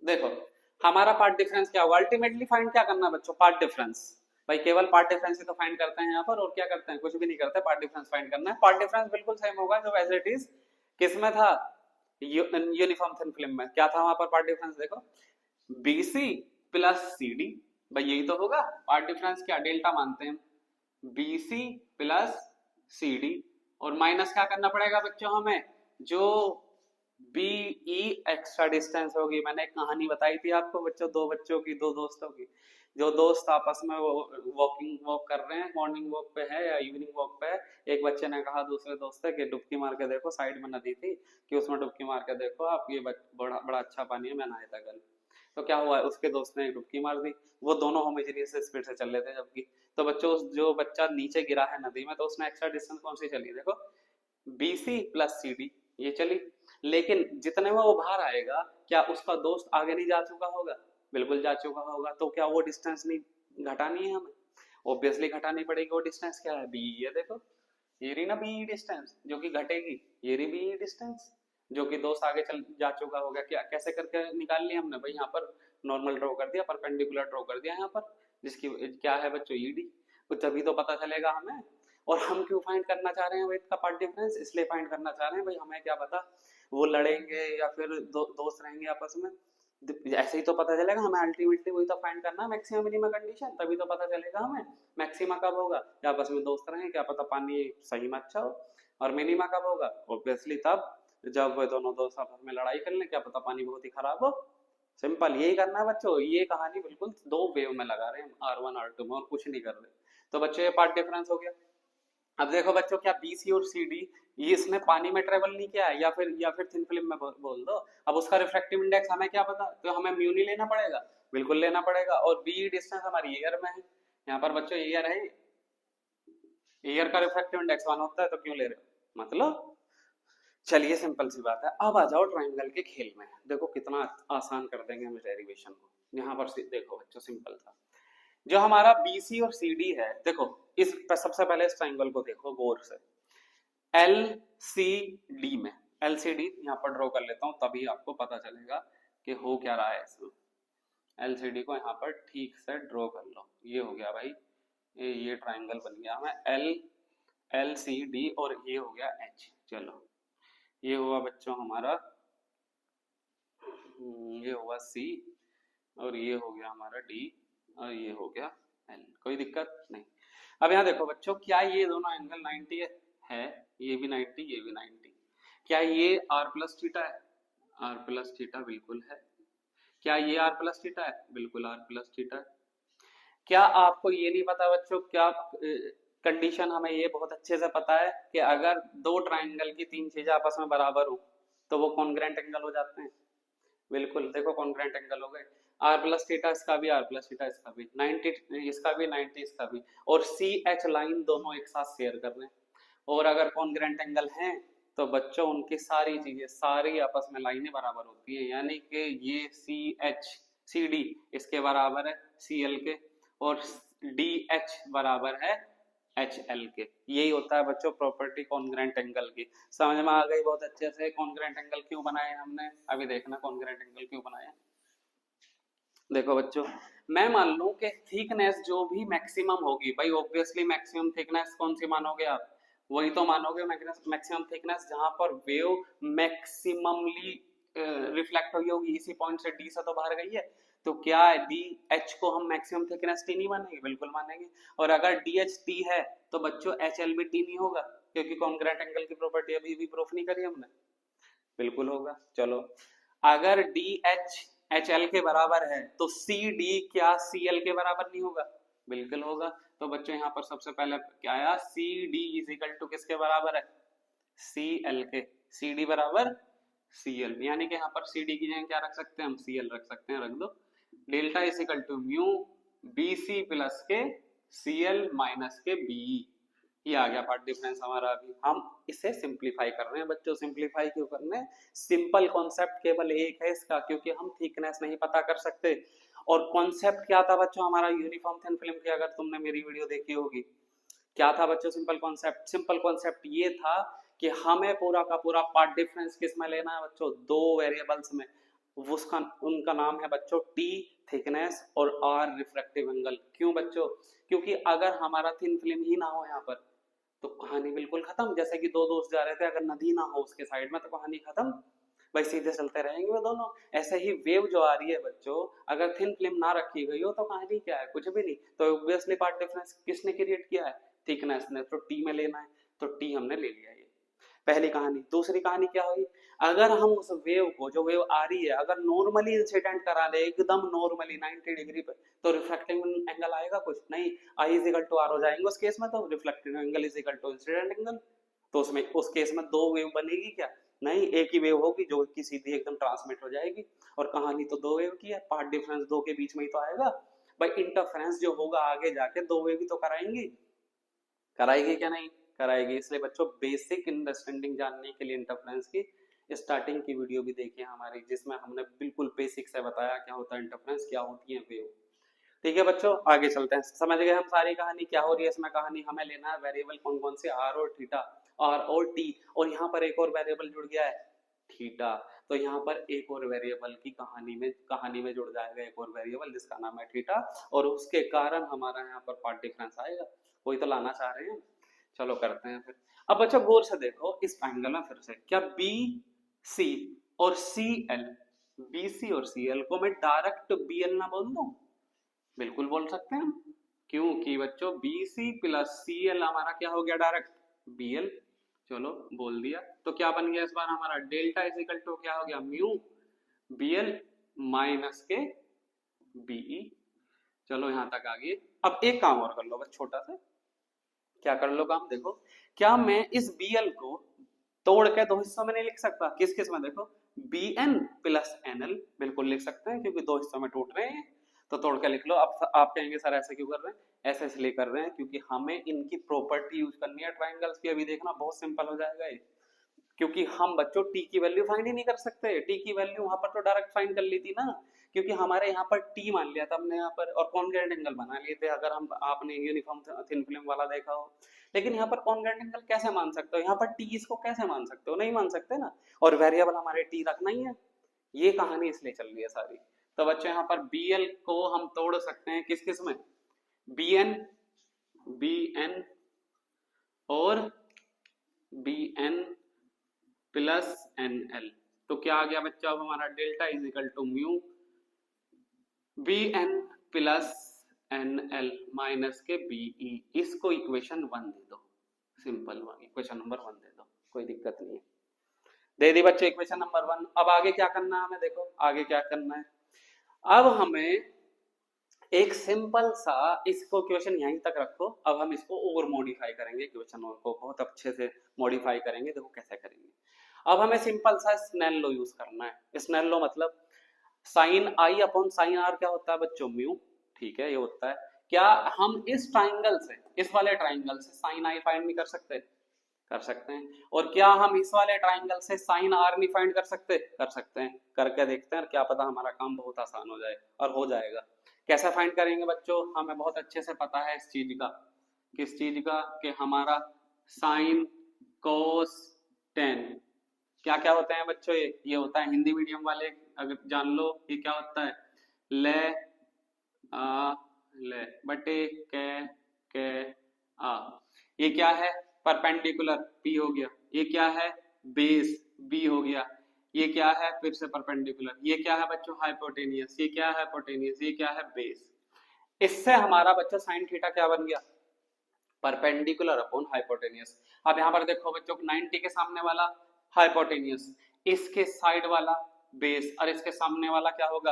देखो हमारा पार्ट डिफरेंस क्या होगा, अल्टीमेटली फाइंड क्या करना है बच्चों, पार्ट डिफरेंस। भाई केवल पार्ट डिफरेंस ही तो फाइंड करते हैं यहाँ पर, और क्या करते हैं, कुछ भी नहीं करते, पार्ट डिफरेंस फाइंड करना है। पार्ट डिफरेंस बिल्कुल सेम होगा जो एज इट इज किसमें था, यूनिफॉर्म थिन फिल्म में। क्या था वहां पर पार्ट डिफरेंस, देखो BC प्लस CD भाई यही तो होगा पार्ट डिफरेंस, क्या डेल्टा मानते हैं B C plus C D, और माइनस क्या करना पड़ेगा बच्चों हमें, जो बी ई एक्स्ट्रा डिस्टेंस होगी। मैंने एक कहानी बताई थी आपको बच्चों, दो बच्चों की, दो दोस्तों की, जो दोस्त आपस में वो वॉक कर रहे हैं, मॉर्निंग वॉक पे है या इवनिंग वॉक पे है। एक बच्चे ने कहा दूसरे दोस्त से कि डुबकी मार के देखो, साइड में नदी थी, कि उसमें डुबकी मार के देखो आप, ये बड़ा बड़ा अच्छा पानी है, मैं नहाया था कल। तो क्या हुआ, उसके दोस्त ने एक डुबकी मार दी, वो दोनों होमोजेनियस स्पीड से चल रहे थे जबकि। तो बच्चों जो बच्चा नीचे गिरा है नदी में, तो उसने एक्स्ट्रा डिस्टेंस कौन सी चली, देखो B C plus C D, ये चली। लेकिन जितने में वो बाहर आएगा, क्या उसका दोस्त आगे नहीं जा चुका होगा, बिल्कुल जा चुका होगा। तो क्या वो डिस्टेंस नहीं घटानी है हमें, ऑब्वियसली घटानी पड़ेगी। वो डिस्टेंस क्या है, बी, ये देखो, ये रही ना बी डिस्टेंस जो कि घटेगी, ये रही बी डिस्टेंस जो कि दोस्त आगे चल जा चुका होगा। क्या कैसे करके निकाल लिया हमने भाई, यहाँ पर नॉर्मल ड्रॉ कर दिया, परपेंडिकुलर ड्रॉ कर दिया यहाँ पर, जिसकी क्या है बच्चों ई डी, तो तभी तो पता चलेगा हमें। और हम क्यों फाइंड करना चाह रहे हैं वेट का पार्ट डिफरेंस, इसलिए फाइंड करना चाह रहे हैं भाई, हमें क्या पता वो लड़ेंगे या फिर दोस्त रहेंगे आपस में, ऐसे ही तो पता चलेगा हमें। अल्टीमेटली वही तो फाइंड करना है, मैक्सिमम मिनिमम कंडीशन, तभी तो पता चलेगा हमें मैक्सिमा कब होगा, या आपस में दोस्त रहें, क्या पता पानी सही में अच्छा हो। और मिनिमा कब होगा, ऑब्वियसली तब जब वो दोनों दोस्त आपस में लड़ाई कर लें, क्या पता पानी बहुत ही खराब हो। सिंपल यही करना है बच्चों, ये कहानी बिल्कुल दो वेव में लगा रहे हैं हम, R1 R2 में, और कुछ नहीं कर रहे। तो बच्चों ये पार्ट डिफरेंस हो गया। अब देखो बच्चों, क्या बी सी और सी डी ये इसने पानी में ट्रेवल नहीं किया है, या फिर थिन फिल्म में बोल दो। अब उसका रिफ्रैक्टिव इंडेक्स हमें क्या पता, तो हमें म्यू नहीं लेना पड़ेगा, बिल्कुल लेना पड़ेगा। और बी डिस्टेंस हमारी एयर में है, यहाँ पर बच्चों एयर है, एयर का रिफ्रैक्टिव इंडेक्स 1 होता है, तो क्यों ले रहे हो मतलब। चलिए सिंपल सी बात है, अब आ जाओ ट्राइंगल के खेल में। देखो कितना आसान कर देंगे हम डेरिवेशन को। यहाँ पर देखो बच्चों, सिंपल था, जो हमारा बी सी और सी डी है, देखो इस सबसे पहले इस ट्राइंगल को देखो गौर से, एल सी डी में, एल सी डी यहाँ पर ड्रॉ कर लेता हूँ, तभी आपको पता चलेगा कि हो क्या रहा है इसमें। एल सी डी को यहाँ पर ठीक से ड्रॉ कर लो, ये हो गया भाई, ये ट्राइंगल बन गया हमें एल, एल सी डी, और ये हो गया एच। चलो ये हुआ बच्चों हमारा, ये हुआ सी, और ये हो गया हमारा डी, और ये हो गया एल, कोई दिक्कत नहीं। अब यहाँ देखो बच्चों, क्या ये दोनों एंगल 90 है, ये भी 90, ये भी 90। क्या ये आर प्लस थीटा है, आर प्लस थीटा बिल्कुल है। क्या ये आर प्लस थीटा है, बिल्कुल आर प्लस थीटा है। क्या आपको ये नहीं पता बच्चों, क्या कंडीशन हमें ये बहुत अच्छे से पता है कि अगर दो ट्राइंगल की तीन चीजें आपस में बराबर हो तो वो कॉन्ग्रेंट एंगल हो जाते हैं, बिल्कुल देखो कॉन्ग्रेंट एंगल हो गए। आर प्लस थीटा इसका भी, आर प्लस थीटा इसका भी, 90 इसका भी, 90 इसका भी, और सी एच लाइन दोनों एक साथ शेयर कर रहे हैं। और अगर कॉन्ग्रेंट एंगल हैं तो बच्चों उनकी सारी चीजें, सारी आपस में लाइनें बराबर होती हैं, यानी कि ये सी एच सी डी इसके बराबर है सी एल के, और डी एच बराबर है एच एल के। यही होता है बच्चों प्रॉपर्टी कॉन्ग्रेंट एंगल की। समझ में आ गई बहुत अच्छे से कॉन्ग्रेंट एंगल क्यों बनाए हमने, अभी देखना कॉन्ग्रेंट एंगल क्यों बनाया। देखो बच्चों, मैं मान लूं कि थिकनेस जो भी मैक्सिमम होगी, भाई ऑब्वियसली मैक्सिमम थिकनेस कौन सी मानोगे आप, वही तो मानोगे मैक्सिमम थिकनेस जहां पर वेव मैक्सिममली रिफ्लेक्ट हुई होगी, इसी पॉइंट से डी से तो बाहर गई है। तो क्या डी एच को हम मैक्सिमम थिकनेस टी नहीं मानेंगे, बिल्कुल मानेंगे। और अगर डी एच टी है तो बच्चों एच एल भी टी नहीं होगा, क्योंकि कॉन्ग्रेंट एंगल की प्रॉपर्टी अभी भी प्रूफ नहीं करी हमने, बिल्कुल होगा। चलो अगर डी एच एच एल के बराबर है तो सी डी क्या सी एल के बराबर नहीं होगा, बिल्कुल होगा। तो बच्चों यहाँ पर सबसे पहले क्या आया, C D is equal to किसके बराबर है, सी एल के, सी डी बराबर सी एल, यानी कि यहाँ पर सी डी की जगह क्या रख सकते हैं हम, सी एल रख सकते हैं, रख दो। Delta is equal to mu B C plus के सी एल माइनस के बी, ये आ गया पार्ट डिफरेंस हमारा। अभी हम इसे सिंप्लीफाई कर रहे हैं बच्चों, सिंप्लीफाई क्यों कर रहे हैं, सिंपल कॉन्सेप्ट केवल एक है इसका, क्योंकि हम थिकनेस नहीं पता कर सकते। और कॉन्सेप्ट क्या था बच्चों हमारा यूनिफॉर्म थिन फिल्म की, अगर तुमने मेरी वीडियो देखी होगी, क्या था बच्चों सिंपल कॉन्सेप्ट ये था कि हमें पूरा का पूरा पार्ट डिफरेंस किस में लेना है बच्चों, दो वेरिएबल्स में, उसका उनका नाम है बच्चों टी थिकनेस और आर रिफ्रैक्टिव एंगल। क्यों बच्चों, क्योंकि अगर हमारा थिन फिल्म ही ना हो यहाँ पर तो कहानी बिल्कुल खत्म। जैसे कि दो दोस्त जा रहे थे, अगर नदी ना हो उसके साइड में तो कहानी खत्म। भाई सीधे चलते रहेंगे वो दोनों। ऐसे ही वेव जो आ रही है बच्चों, अगर थिन फिल्म ना रखी गई हो तो कहानी क्या है, कुछ भी नहीं। तो ऑब्वियसली पार्ट डिफरेंस किसने क्रिएट किया है, थिकनेस ने। तो टी में लेना है, तो टी हमने ले लिया। ये पहली कहानी। दूसरी कहानी क्या हुई, अगर हम उस वेव को, जो वेव आ रही है, अगर नॉर्मली इंसिडेंट करा दे एकदम नॉर्मली 90 डिग्री पे, तो रिफ्लेक्टिंग एंगल आएगा कुछ नहीं, I is equal to R हो जाएंगे उस केस में। तो reflecting angle is equal to incident angle. तो उसमें उस केस में दो वेव बनेगी क्या, नहीं, एक ही वेव होगी जो कि सीधी एकदम ट्रांसमिट हो जाएगी। और कहानी तो दो वेव की है, पार्ट डिफरेंस दो के बीच में ही तो आएगा भाई। इंटरफेरेंस जो होगा आगे जाके दो वेव ही तो कराएंगी, कराएगी क्या नहीं कराएगी। इसलिए बच्चों बेसिक अंडरस्टैंडिंग जानने के लिए इंटरफेरेंस की स्टार्टिंग की वीडियो भी देखिए हमारी, जिसमें हमने बिल्कुल बेसिक से बताया क्या होता है इंटरफेरेंस, क्या होती है वेव। ठीक है बच्चों, आगे चलते हैं। समझ गए हम सारी कहानी क्या हो रही है इसमें। कहानी हमें लेना है वेरिएबल कौन कौन से, आर और थीटा, आर और टी, और यहाँ पर एक और वेरिएबल जुड़ गया है थीटा। तो यहाँ पर एक और वेरिएबल की कहानी में जुड़ जाएगा एक और वेरिएबल जिसका नाम है थीटा, और उसके कारण हमारा यहाँ पर पार्ट डिफरेंस आएगा। वही तो लाना चाह रहे हैं। चलो करते हैं फिर। अब बच्चा गौर से देखो इस ट्रायंगल में फिर से, क्या बी सी और सी एल, बी सी और सी एल को मैं डायरेक्ट बी एल ना बोल दूं, बिल्कुल बोल सकते हैं। क्योंकि बच्चों B C plus C L हमारा क्या हो गया, डायरेक्ट बी एल। चलो बोल दिया। तो क्या बन गया इस बार हमारा, डेल्टा इज इक्वल टू क्या हो गया, म्यू बी एल माइनस के बीई। चलो यहां तक आ गए। अब एक काम और कर लो बस छोटा सा, क्या कर लो काम, देखो क्या मैं इस बी एल को तोड़ के दो हिस्सों में नहीं लिख सकता, किस किस में, देखो B N plus N L, बिल्कुल लिख सकते हैं क्योंकि दो हिस्सों में टूट रहे हैं। तो तोड़ के लिख लो। अब आप कहेंगे सर ऐसे क्यों कर रहे हैं, ऐसे इसलिए कर रहे हैं क्योंकि हमें इनकी प्रॉपर्टी यूज करनी है ट्राइंगल्स की। अभी देखना बहुत सिंपल हो जाएगा ये, क्योंकि हम बच्चों टी की वैल्यू फाइंड ही नहीं कर सकते। टी की वैल्यू वहां पर तो डायरेक्ट फाइंड कर ली थी ना, क्योंकि हमारे यहाँ पर टी मान लिया था हमने यहाँ पर, और कॉन्ग्रुएंट एंगल बना लिए थे, अगर हम आपने यूनिफॉर्म थिन फिल्म वाला देखा हो। लेकिन यहाँ पर कॉन्ग्रुएंट एंगल कैसे मान सकते हो, यहाँ पर टी इसको कैसे मान सकते हो, नहीं मान सकते ना। और वेरिएबल हमारे टी रखना ही है। ये कहानी इसलिए चल रही है सारी। तो बच्चों यहाँ पर बी एल को हम तोड़ सकते हैं किस किस में, बी एन और B N plus N L. तो क्या आ गया बच्चा, अब हमारा delta is equal to mu B N plus N L minus के बीई। इसको इक्वेशन 1 दे दो, सिंपल वन, इक्वेशन नंबर 1 दे दो, कोई दिक्कत नहीं है। दे दी बच्चे इक्वेशन नंबर 1। अब आगे क्या करना है हमें, देखो आगे क्या करना है। अब हमें एक सिंपल सा, इसको क्वेश्चन यहीं तक रखो। अब हम इसको और मॉडिफाई करेंगे, क्वेश्चन को बहुत अच्छे से मॉडिफाई करेंगे। देखो कैसे करेंगे। अब हमें सिंपल सा स्नेल लॉ यूज करना है। स्नेल लॉ मतलब sine I upon sine R क्या होता है बच्चों, म्यू। ठीक है, ये होता है। क्या हम इस ट्राइंगल से, इस वाले ट्राइंगल से साइन आई फाइंड नहीं कर सकते, कर सकते हैं। और क्या हम इस वाले ट्राइंगल से साइन आर नहीं फाइंड कर सकते, कर सकते हैं। करके देखते हैं, क्या पता हमारा काम बहुत आसान हो जाए, और हो जाएगा। कैसे फाइंड करेंगे बच्चों, हमें बहुत अच्छे से पता है इस चीज का, किस चीज का, कि हमारा साइन कोस टेन क्या क्या होते हैं बच्चों, ये होता है, हिंदी मीडियम वाले अगर जान लो ये क्या होता है, ले आ ले बटे के आ। ये क्या है, परपेंडिकुलर पी हो गया। ये क्या है, बेस बी हो गया। ये क्या है, फिर से परपेंडिकुलर। ये क्या है बच्चों, हाइपोटेनियस। ये क्या है, हाइपोटेनियस। ये क्या है, बेस। इससे हमारा बच्चों साइन थीटा क्या बन गया, परपेंडिकुलर अपॉन हाइपोटेनियस। अब यहाँ पर देखो बच्चों 90 के सामने वाला हाइपोटेनियस, इसके साइड वाला बेस, और इसके सामने वाला क्या होगा,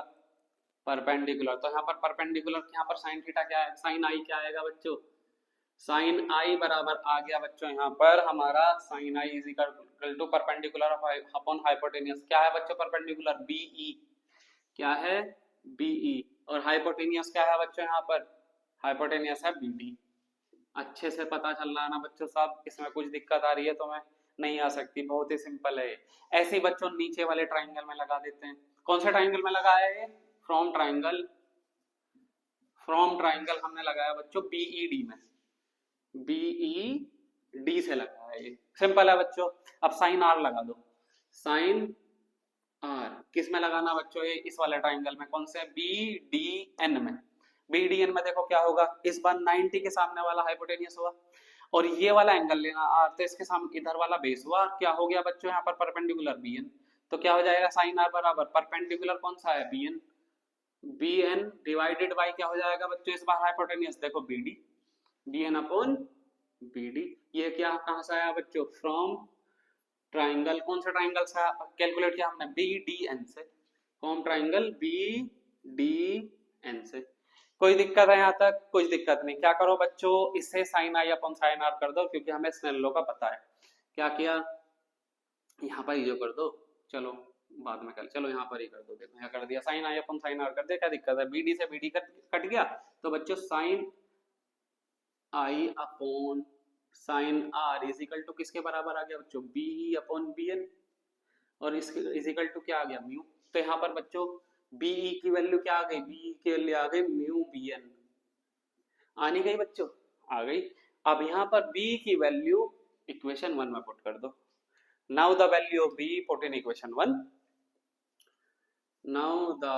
परपेंडिकुलर। तो यहाँ पर परपेंडिकुलर, यहाँ पर साइन थीटा क्या है, साइन आई क्या आएगा बच्चों, साइन आई बराबर आ गया बच्चों यहाँ पर हमारा sine I is equal to perpendicular upon hypotenuse. क्या है बच्चों परपेंडिकुलर, बीई। क्या है, बीई। और हाइपोटेनियस क्या है बच्चों यहाँ पर, हाइपोटेनियस है बीडी। अच्छे से पता चल रहा है ना बच्चों साहब, इसमें कुछ दिक्कत आ रही है तो मैं नहीं आ सकती, बहुत ही सिंपल है। ऐसे बच्चों नीचे वाले ट्राइंगल में लगा देते हैं। कौन से ट्राइंगल में लगाया है, फ्रॉम ट्राइंगल हमने लगाया बच्चों बीईडी में, बीईडी से लगाया है, ये सिंपल है बच्चों। अब साइन आर लगा दो, साइन आर किस में लगाना बच्चों, ये इस वाले ट्राइंगल में, कौन से, बीडीएन में। बीडीएन में देखो क्या होगा, इस बार 90 के सामने वाला हाइपोटेनियस हुआ, और ये वाला एंगल लेना आर, तो इसके सामने इधर वाला बेस हुआ। क्या हो गया बच्चों यहाँ पर परपेंडिकुलर बीएन। तो क्या हो जाएगा साइन आर बराबर परपेंडिकुलर कौन सा है B N, B N divided by क्या हो जाएगा बच्चों इस बार हाइपोटेनियस देखो B D, B N upon B D. ये क्या कहां से आया बच्चों फ्रॉम ट्राइंगल, कौन सा ट्राइंगल से कैलकुलेट किया हमने बी डी एन से, from triangle B D N से। कोई दिक्कत है यहाँ तक? कुछ दिक्कत नहीं। क्या करो बच्चों इससे sine I upon sine R कर दो क्योंकि हमें स्नेल लॉ का पता है। क्या किया यहाँ पर ही जो कर दो, चलो बाद में कर, चलो यहाँ पर ही कर दो, देखो यहाँ कर दिया sine I upon sine R कर दिया, क्या दिक्कत है, बीडी से बीडी कट गया तो बच्चों sine I upon sine R is equal to किसके बराबर आ गया बच्चों बी अपॉन बी एन, और इसके इज इक्वल टू क्या आ गया म्यू। तो यहाँ पर बच्चों बीई की वैल्यू क्या आ गई, बीई की वैल्यू आ गई म्यू बी एन, आनी गई बच्चों, आ गई। अब यहाँ पर बी की वैल्यू इक्वेशन 1 में पुट कर दो। Now the value of B put in equation 1. Now the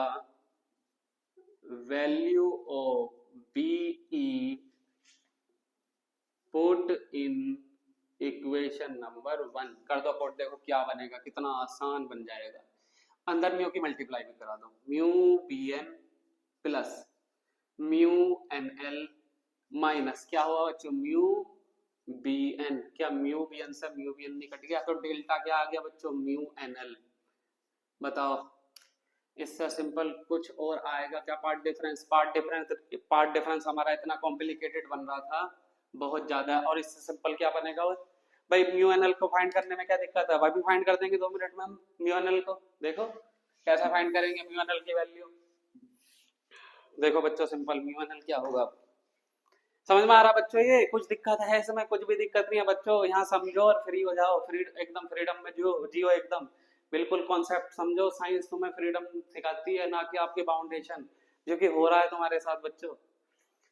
value of BE put in equation number 1 कर दो पुट, देखो क्या बनेगा, कितना आसान बन जाएगा। अंदर म्यू की मल्टीप्लाई भी करा दो, mu B N plus mu N L minus क्या हुआ बच्चों म्यू बी एन, क्या म्यू बी एन से म्यू बी एन नहीं कट गया तो डेल्टा क्या आ गया बच्चों म्यू एन एल। बताओ इससे सिंपल कुछ और आएगा क्या? पार्ट डिफरेंस, पार्ट डिफरेंस हमारा इतना कॉम्प्लिकेटेड बन रहा था बहुत ज्यादा, और इससे सिंपल क्या बनेगा भाई म्यू एन एल को फाइंड करने में क्या दिक्कत है, वह भी फाइंड कर देंगे 2 मिनट में हम म्यू एन एल को। देखो कैसा फाइंड करेंगे म्यू एन एल की वैल्यू, देखो बच्चों सिंपल म्यू एन एल क्या होगा समझ में आ रहा बच्चों? ये कुछ दिक्कत है इसमें? कुछ भी दिक्कत नहीं है बच्चों, यहाँ समझो और फ्री हो जाओ, एकदम फ्रीडम में जियो एकदम, बिल्कुल कॉन्सेप्ट समझो। साइंस तुम्हें फ्रीडम सिखाती है ना कि आपके बाउंडेशन, जो कि हो रहा है तुम्हारे साथ बच्चों।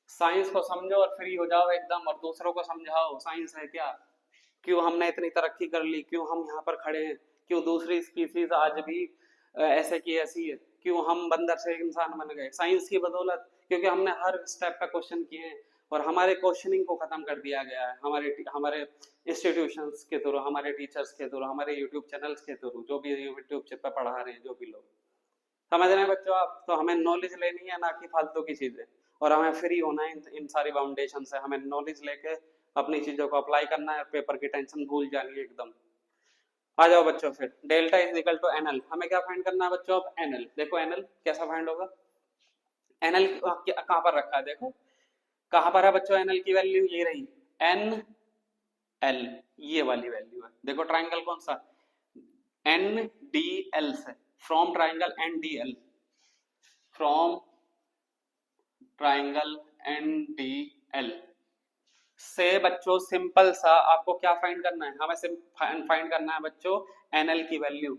साइंस को समझो और फ्री हो जाओ एकदम, और दूसरों को समझाओ साइंस है क्या, क्यों हमने इतनी तरक्की कर ली, क्यों हम यहाँ पर खड़े हैं, क्यों दूसरी स्पीसीज आज भी ऐसे की ऐसी है, क्यों हम बंदर से इंसान बन गए साइंस की बदौलत, क्योंकि हमने हर स्टेप पे क्वेश्चन किए हैं और हमारे क्वेश्चनिंग को खत्म कर दिया गया है हमारे इंस्टीट्यूशंस के थ्रू, हमारे टीचर्स के थ्रू, हमारे यूट्यूब चैनल्स के थ्रू, जो भी यूट्यूब पे पढ़ा रहे हैं जो भी लोग, समझ रहे हैं बच्चों आप? तो हमें नॉलेज लेनी है ना कि फालतू की चीजें, और हमें फ्री होना है इन सारी बाउंडेशन से, हमें नॉलेज लेके अपनी चीजों को अप्लाई करना है, पेपर की टेंशन भूल जानी है एकदम। आ जाओ बच्चों फिर delta is equal to NL, हमें क्या फाइंड करना है बच्चों? अब एनएल, देखो एनएल कैसा फाइंड होगा, एनएल कहां पर रखा है, देखो कहां पर है बच्चों एनएल की वैल्यू, ये रही एन एल, ये वाली वैल्यू है। देखो ट्राइंगल कौन सा एन डी एल से, from triangle N D L, from triangle N D L से बच्चों सिंपल सा आपको क्या फाइंड करना है, हमें फाइंड करना है बच्चों एनएल की वैल्यू,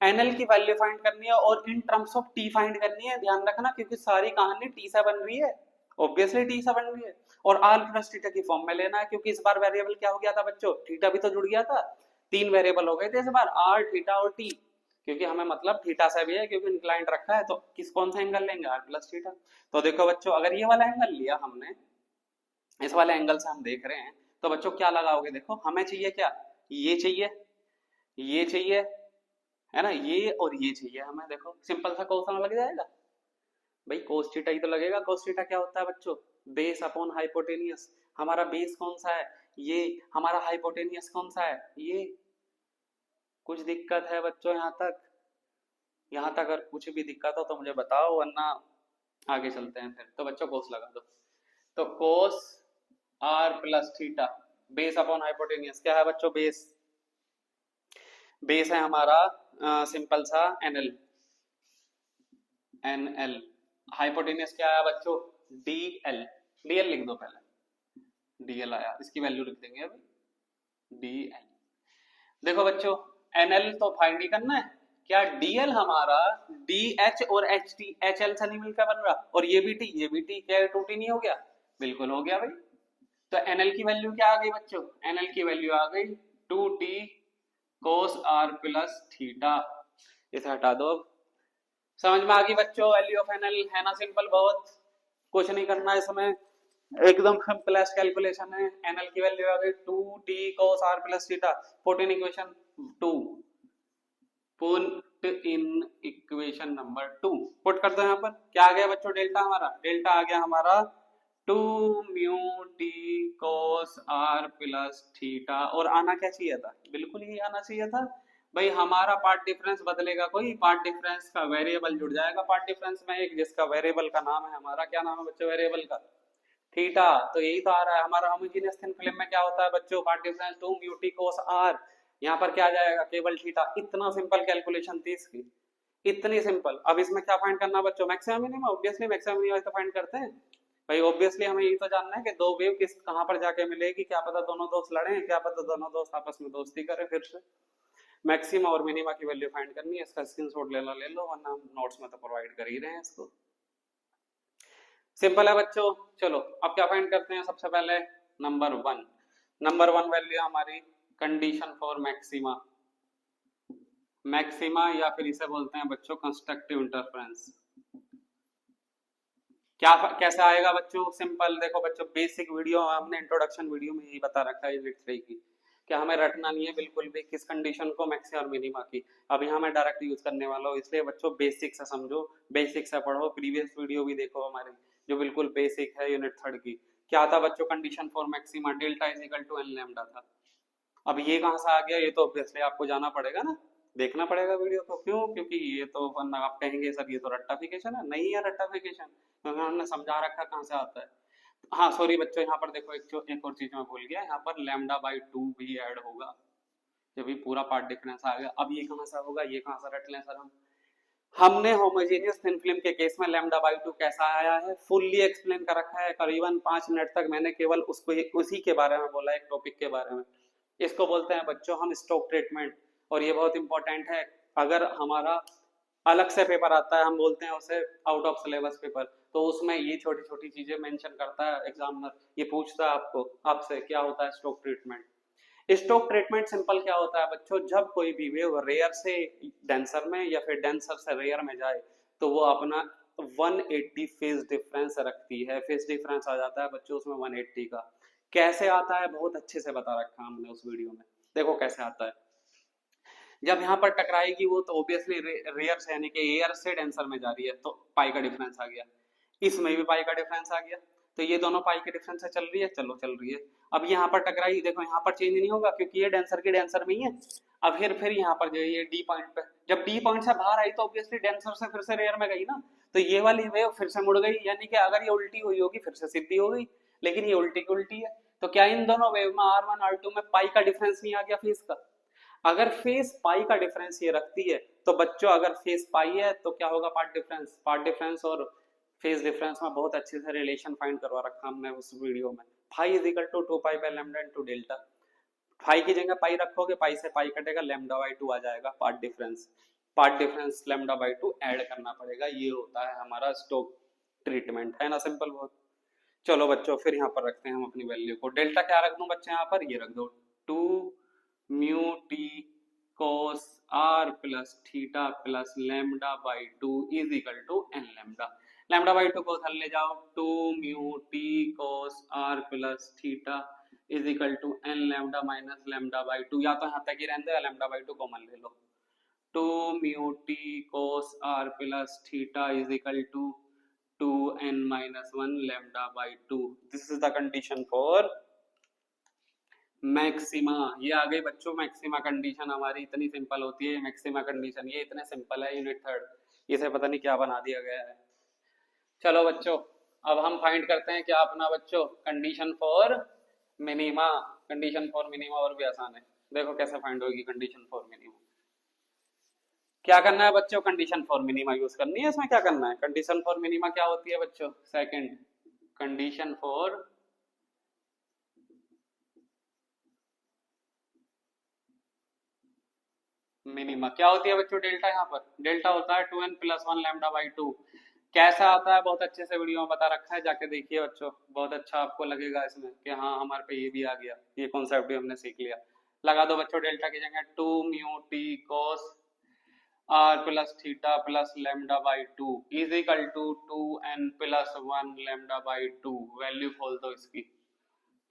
एनएल की वैल्यू फाइंड करनी है और in terms of T find करनी है, ध्यान रखना क्योंकि सारी कहानी टी से बन रही है, ऑब्वियसली टी से बन रही है, और आर प्लस थीटा की फॉर्म में लेना है क्योंकि इस बार वेरिएबल क्या हो गया था बच्चों, थीटा भी तो जुड़ गया था, 3 वेरिएबल हो गए थे इस बार आर थीटा और टी, क्योंकि हमें मतलब थीटा से भी है क्योंकि इंक्लाइंड रखा है, तो कौन सा एंगल लेंगे आर प्लस थीटा। तो देखो बच्चों अगर ये वाला एंगल लिया हमने, इस वाले एंगल से हम देख रहे हैं, तो बच्चों क्या लगाओगे, देखो हमें चाहिए क्या, ये चाहिए, ये चाहिए है ना, ये और ये चाहिए हमें, देखो सिंपल सा कोस लग जाएगा भाई, कोस थीटा ही तो लगेगा। कोस थीटा क्या होता है बच्चों, बेस अपॉन हाइपोटेनियस, हमारा बेस कौन सा है ये, हमारा हाइपोटेनियस कौन सा है ये। कुछ दिक्कत है बच्चों यहाँ तक? यहाँ तक अगर कुछ भी दिक्कत हो तो मुझे बताओ, वरना आगे चलते हैं फिर। तो बच्चों कोस लगा दो, तो कोस are plus theta base upon hypotenuse क्या है बच्चों, बेस है हमारा सिंपल सा एनएल, एनएल, हाइपोटेनियस क्या आया बच्चों डीएल, डीएल लिख दो पहले, डीएल आया, इसकी वैल्यू लिख देंगे अभी डीएल। देखो बच्चों एनएल तो फाइंड ही करना है, क्या डीएल हमारा डीएच और एच टी, एच एल से नहीं मिलकर बन रहा, और ये भी टी, क्या 2t नहीं हो गया, बिल्कुल हो गया भाई। तो एनएल की वैल्यू क्या आ गई बच्चों, एनएल की वैल्यू आ गई 2t cos r plus theta, इसे हटा दो। समझ में आ गई बच्चों वैल्यू ऑफ एनएल, है ना सिंपल, बहुत कुछ नहीं करना है इसमें, एकदम सिंपलेस्ट कैलकुलेशन है। एनएल की वैल्यू आ गई 2t cos r plus theta, 14 equation 2, put in equation number 2, put करते हैं यहाँ पर। क्या आ गया बच्चों डेल्टा हमारा? डेल्टा आ गया हमारा 2 mu T cos are plus theta. और आना क्या चाहिए था? बिल्कुल ही आना चाहिए था भाई, हमारा पार्ट डिफरेंस बदलेगा कोई? पार्ट डिफरेंस का वेरिएबल जुड़ जाएगा पार्ट डिफरेंस में एक, जिसका वेरिएबल का नाम है हमारा, क्या नाम है बच्चों वेरिएबल का? थीटा। तो यही तो आ रहा है हमारा होमोजेनियस थिन फिल्म में। क्या होता है बच्चों? Path difference 2 mu T cos are, यहाँ पर क्या आ जाएगा? केवल थीटा। इतना सिंपल कैलकुलेशन थी इसकी, इतनी सिंपल। अब इसमें क्या फाइंड करना बच्चों? Maximum minimum. Obviously maximum minimum तो फाइंड करते हैं भाई। ऑब्वियसली हमें ये तो जानना है कि दो वेव किस कहां पर जाके मिलेगी। क्या पता दोनों दोस्त लड़े, क्या पता दोनों दोस्त आपस में दोस्ती करें। फिर से मैक्सिमा और मिनिमा की वैल्यू फाइंड करनी है। इसका स्क्रीनशॉट ले लो वरना हम नोट्स में तो प्रोवाइड कर ही रहे हैं इसको। सिंपल है बच्चों। चलो अब क्या फाइंड करते हैं सबसे पहले? नंबर 1। नंबर 1 वैल्यू हमारी कंडीशन फॉर मैक्सिमा। मैक्सिमा या फिर इसे बोलते हैं बच्चों कंस्ट्रक्टिव इंटरफेरेंस। क्या कैसे आएगा बच्चों? सिंपल देखो बच्चों, बेसिक वीडियो हमने इंट्रोडक्शन वीडियो में यही बता रखा है यूनिट 3 की, क्या हमें रटना नहीं है बिल्कुल भी किस कंडीशन को, मैक्सिमा और मिनिमा की। अब यहाँ मैं डायरेक्ट यूज करने वाला हूँ, इसलिए बच्चों बेसिक से समझो, बेसिक से पढ़ो। प्रीवियस वीडियो भी देखो हमारी जो बिल्कुल बेसिक है यूनिट 3 की। क्या था बच्चों? Condition for maxima delta is equal to N lambda था। अब ये कहाँ से आ गया? ये तो ऑब्वियसली आपको जाना पड़ेगा ना, देखना पड़ेगा वीडियो को। क्यों? क्योंकि ये तो वरना आप कहेंगे सर ये तो रट्टाफिकेशन है। नहीं है रट्टाफिकेशन, क्योंकि हमने समझा रखा कहाँ से आता है। हाँ सॉरी बच्चों, यहाँ पर देखो एक और चीज मैं भूल गया, यहाँ पर लैम्डा बाई 2 भी ऐड होगा जब भी पूरा पार्ट डिफरेंस आ गया। अब ये कहाँ से होगा? ये कहाँ से रट लें सर हम? हमने होमोजेनियस थिन फिल्म के केस में लैम्डा बाई 2 कैसा आया है फुल्ली एक्सप्लेन कर रखा है। करीबन 5 मिनट तक मैंने केवल उसको उसी के बारे में बोला, एक टॉपिक के बारे में। इसको बोलते हैं बच्चों हम स्टोक ट्रीटमेंट। और ये बहुत इंपॉर्टेंट है। अगर हमारा अलग से पेपर आता है, हम बोलते हैं उसे आउट ऑफ सिलेबस पेपर, तो उसमें ये छोटी छोटी चीजें मेंशन करता है एग्जामिनर। ये पूछता है आपको, आपसे क्या होता है stoke treatment. Stoke treatment simple क्या होता है बच्चों? जब कोई भी वेव रेयर से डेंसर में या फिर डेंसर से रेयर में जाए तो वो अपना 180 फेज डिफरेंस रखती है। फेज डिफरेंस आ जाता है बच्चों उसमें 180 का। कैसे आता है? बहुत अच्छे से बता रखा हमने उस वीडियो में। देखो कैसे आता है। जब यहाँ पर टकराएगी वो तो ऑब्वियसली रेयर से यानी कि एयर से डेंसर में जा रही है, तो पाई का डिफरेंस आ गया। इसमें भी पाई का डिफरेंस आ गया। तो ये दोनों पाई के डिफरेंस से चल रही है, चलो चल रही है। अब यहाँ पर टकराई, देखो यहाँ पर चेंज नहीं होगा क्योंकि ये डेंसर की डेंसर में ही है। अब फिर यहाँ पर जो ये डी पॉइंट पे, जब डी पॉइंट से बाहर आई तो ऑब्वियसली डेंसर से फिर से रेयर में गई ना, तो ये वाली वेव फिर से मुड़ गई। यानी कि अगर ये उल्टी हुई होगी फिर से सीधी हो गई, लेकिन ये उल्टी की उल्टी है। तो क्या इन दोनों वेव में R1 R2 में पाई का डिफरेंस नहीं आ गया फेस का? अगर फेस पाई का डिफरेंस ये रखती है तो बच्चों अगर फेस पाई है तो क्या होगा? Path difference. पार्ट डिफरेंस और फेस डिफरेंस में बहुत अच्छे से रिलेशन फाइंड करवा रखा हमने उस वीडियो में। Phi is equal to 2 pi by lambda into delta. Phi की जगह पाई रखोगे, पाई से पाई कटेगा, लैम्डा बाई 2 आ जाएगा path difference. Path difference lambda by 2 add करना पड़ेगा। ये होता है हमारा स्टोक ट्रीटमेंट, है ना सिंपल बहुत। चलो बच्चों फिर यहाँ पर रखते हैं हम अपनी वैल्यू को। डेल्टा क्या रख दूं बच्चे? यहाँ पर ये रख दो 2 mu T cos r plus theta plus lambda by 2 is equal to N lambda. Lambda by 2 को उधर ले जाओ, 2 mu T cos r plus theta is equal to N lambda minus lambda by 2। या तो यहाँ तक ही रहने दो, लैम्डा बाई 2 कॉमन ले लो। 2 mu T cos r plus theta is equal to 2n minus 1 lambda by 2। This is the condition for maxima. ये आ गई बच्चों मैक्सिमा कंडीशन हमारी। इतनी सिंपल होती है मैक्सिमा कंडीशन, ये इतने सिंपल है यूनिट 3। इसे पता नहीं क्या बना दिया गया है। चलो बच्चों अब हम फाइंड करते हैं क्या अपना बच्चों condition for minima. Condition for minima और भी आसान है। देखो कैसे फाइंड होगी कंडीशन फॉर मिनिमा। क्या करना है बच्चों? कंडीशन फॉर मिनिमा यूज करनी है। इसमें क्या करना है? कंडीशन फॉर मिनिमा क्या होती है बच्चों? सेकंड कंडीशन फॉर मिनिमा क्या होती है बच्चों? डेल्टा। यहाँ पर डेल्टा होता है 2n प्लस 1 लैम्डा बाई 2। कैसा आता है? बहुत अच्छे से वीडियो में बता रखा है, जाके देखिए बच्चों। बहुत अच्छा आपको लगेगा इसमें कि हाँ हमारे पे ये भी आ गया, ये कॉन्सेप्ट भी हमने सीख लिया। लगा दो बच्चों डेल्टा की जगह 2 mu T cos r plus theta plus lambda by 2 is equal to 2n plus 1 lambda by 2। Value खोल दो इसकी,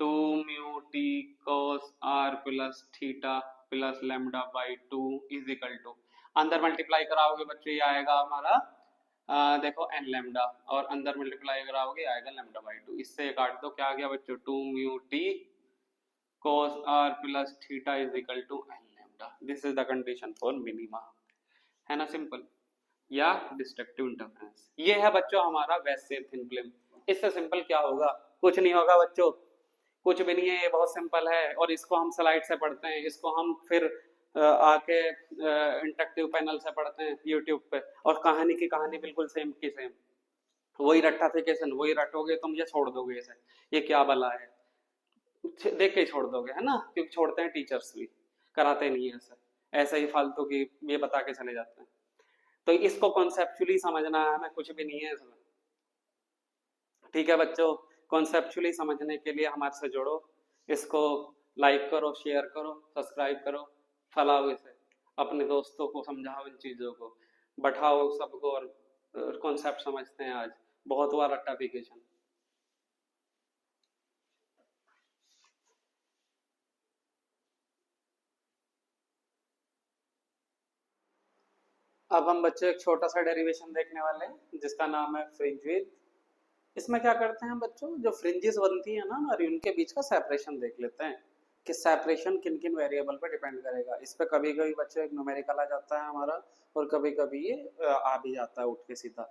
2 mu T cos r plus theta plus lambda by 2 is equal to, अंदर मल्टीप्लाई कराओगे बच्चों ये आएगा हमारा देखो एन लैम्डा, और अंदर मल्टीप्लाई कराओगे आएगा लैम्डा बाई 2। इससे काट दो, क्या आ गया बच्चों 2 mu T cos r plus theta is equal to n lambda। This is the condition for minima, है ना सिंपल। या डिस्ट्रक्टिव इंटरफेरेंस, ये है बच्चों हमारा वैसे थिन फिल्म। इससे सिंपल क्या होगा, कुछ नहीं होगा बच्चों, कुछ भी नहीं है, ये बहुत सिंपल है। और इसको हम स्लाइड से पढ़ते हैं, इसको हम फिर आके इंटरेक्टिव पैनल से पढ़ते हैं यूट्यूब पे, और कहानी की कहानी बिल्कुल सेम की सेम, वही रट्टाफिकेशन, वही रटोगे तुम, ये छोड़ दोगे इसे, ये क्या भला है, देख के ही छोड़ दोगे, है ना, क्योंकि छोड़ते हैं टीचर्स भी, कराते नहीं है ऐसे, ऐसे ही फालतू की ये बता के चले जाते हैं। तो इसको कॉन्सेप्चुअली समझना है हमें, कुछ भी नहीं है इसमें। ठीक है बच्चों, कॉन्सेप्चुअली समझने के लिए हमारे से जुड़ो, इसको लाइक करो, शेयर करो, सब्सक्राइब करो, फैलाओ इसे, अपने दोस्तों को समझाओ इन चीज़ों को, बैठाओ सबको, और कॉन्सेप्ट समझते हैं आज, बहुत हुआ रट्टाफिकेशन। अब हम बच्चे एक छोटा सा डेरिवेशन देखने वाले हैं जिसका नाम है फ्रिंज विड्थ। इसमें क्या करते हैं बच्चों, जो फ्रिंजेस बनती है ना हमारी, उनके बीच का सेपरेशन देख लेते हैं कि सेपरेशन किन किन वेरिएबल पे डिपेंड करेगा। इस पे कभी कभी बच्चों एक न्यूमेरिकल आ जाता है हमारा, और कभी कभी ये आ भी जाता है उठ के सीधा,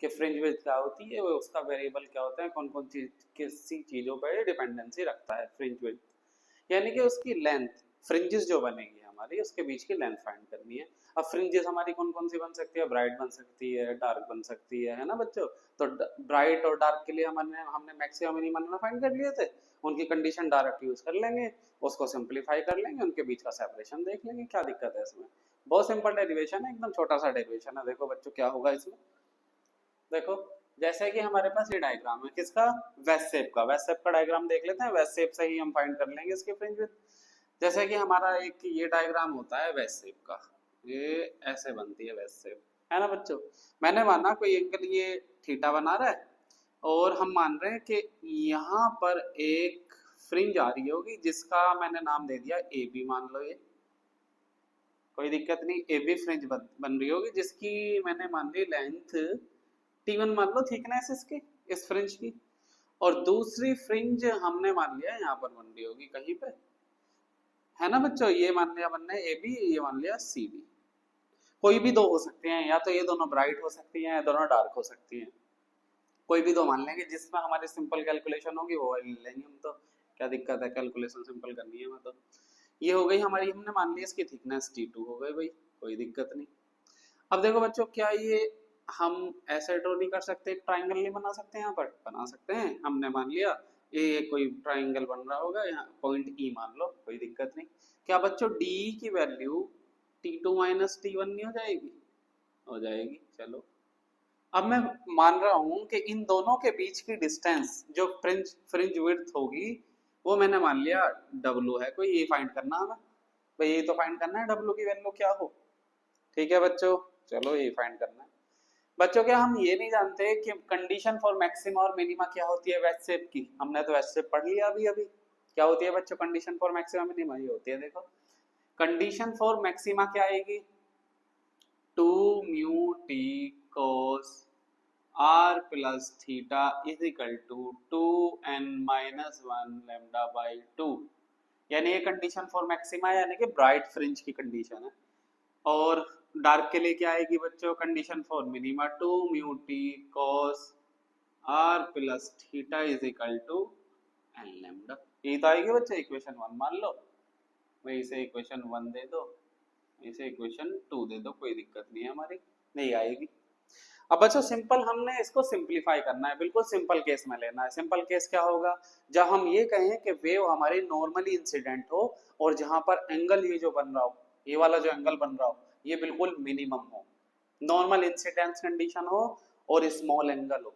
कि फ्रिंज विड्थ क्या होती है, वो उसका वेरिएबल क्या होता है, कौन कौन चीज किसी चीजों पर डिपेंडेंसी रखता है फ्रिंज विड्थ, यानी कि उसकी लेंथ, फ्रिंजेस जो बनेगी हमारी उसके बीच की लेंथ फाइंड करनी है। अब फ्रिंजेस हमारी कौन कौन सी बन सकती है, ब्राइट बन सकती है, डार्क बन सकती है ना बच्चों। तो ब्राइट और डार्क के लिए हमने हमने मैक्सिमम मिनिमम फाइंड कर लिए थे, उनकी कंडीशन डायरेक्ट यूज कर लेंगे, उसको सिंपलीफाई कर लेंगे, उनके बीच का सेपरेशन देख लेंगे, क्या दिक्कत है इसमें। बहुत सिंपल डेरिवेशन है, एकदम छोटा सा डेरिवेशन है। देखो बच्चों क्या होगा इसमें, देखो जैसे कि हमारे पास ये डायग्राम है किसका, वेस्ट शेप का। वेस्ट शेप का डायग्राम देख लेते हैं, वेस्ट शेप से ही हम फाइंड कर लेंगे इसके फ्रिंज विड्थ। जैसे कि हमारा एक ये डायग्राम होता है वेस्ट शेप का, ये ऐसे बनती है वेस्ट शेप, है ना बच्चों। मैंने माना कोई एंगल ये थीटा बना रहा है, और हम मान रहे हैं कि यहाँ पर एक फ्रिंज आ रही होगी जिसका मैंने नाम दे दिया ए बी, मान लो ये कोई दिक्कत नहीं, ए बी फ्रिंज बन रही होगी जिसकी मैंने मान ली लेंथ T1 मान लो, थिकनेस इसकी, इस फ्रिंज की। और दूसरी फ्रिंज हमने मान लिया यहाँ पर बन रही होगी कहीं पे, है ना बच्चों। ये मान लिया बनने ए बी, ये मान लिया सी बी। कोई भी दो हो सकते हैं, या तो ये दोनों ब्राइट हो सकती हैं या दोनों डार्क हो सकती हैं, कोई भी दो मान लेंगे, जिसमें हमारी सिंपल कैलकुलेशन होगी वो ले लेंगे हम। तो क्या दिक्कत है, कैलकुलेशन सिंपल करनी है मतलब। ये हो गई हमारी, हमने मान लिया इसकी थिकनेस T2 हो गई भाई, कोई दिक्कत नहीं। अब देखो बच्चों, क्या ये हम ऐसे ड्रॉ नहीं कर सकते, एक ट्राइंगल नहीं बना सकते, यहाँ पर बना सकते हैं। हमने मान लिया ये कोई ट्राइंगल बन रहा होगा, यहाँ पॉइंट ई मान लो, कोई दिक्कत नहीं। क्या बच्चों डी की वैल्यू T2 माइनस T1 नहीं हो जाएगी, हो जाएगी। चलो अब मैं मान रहा हूं कि इन दोनों के बीच की डिस्टेंस जो फ्रिंज फ्रिंज विड्थ होगी, वो मैंने मान लिया W है कोई, ये फाइंड करना हमें भाई, ये तो फाइंड करना है W की वैल्यू क्या हो। ठीक है बच्चों, चलो ये फाइंड करना है बच्चों। क्या हम ये नहीं जानते कि कंडीशन फॉर मैक्सिमा और मिनिमा क्या होती है वेस्ट शेप की, हमने तो वेस्ट शेप पढ़ लिया अभी अभी। क्या होती है बच्चों कंडीशन फॉर मैक्सिमा मिनिमा, ये होती है देखो, कंडीशन फॉर मैक्सिमा क्या आएगी, 2 mu T cos r plus theta is equal to 2n minus 1 lambda by 2, यानी ये कंडीशन फॉर मैक्सिमा है, यानी कि ब्राइट फ्रिंज की कंडीशन है। और डार्क के लिए क्या आएगी बच्चों, condition for minima 2 mu T cos r plus theta is equal to n lambda. ये तो आएगी बच्चों इक्वेशन 1 मान लो, वही से इक्वेशन 1 दे दो, इसे इक्वेशन 2 दे दो, कोई दिक्कत नहीं है हमारी, नहीं आएगी। अब बच्चों सिंपल हमने इसको सिंपलीफाई करना है, बिल्कुल सिंपल केस में लेना है। सिंपल केस क्या होगा, जब हम ये कहें कि वेव हमारी नॉर्मली इंसिडेंट हो, और जहां पर एंगल ये जो बन रहा हो, ये वाला जो एंगल बन रहा हो, ये बिल्कुल मिनिमम हो, नॉर्मल इंसिडेंस कंडीशन हो और स्मॉल एंगल हो।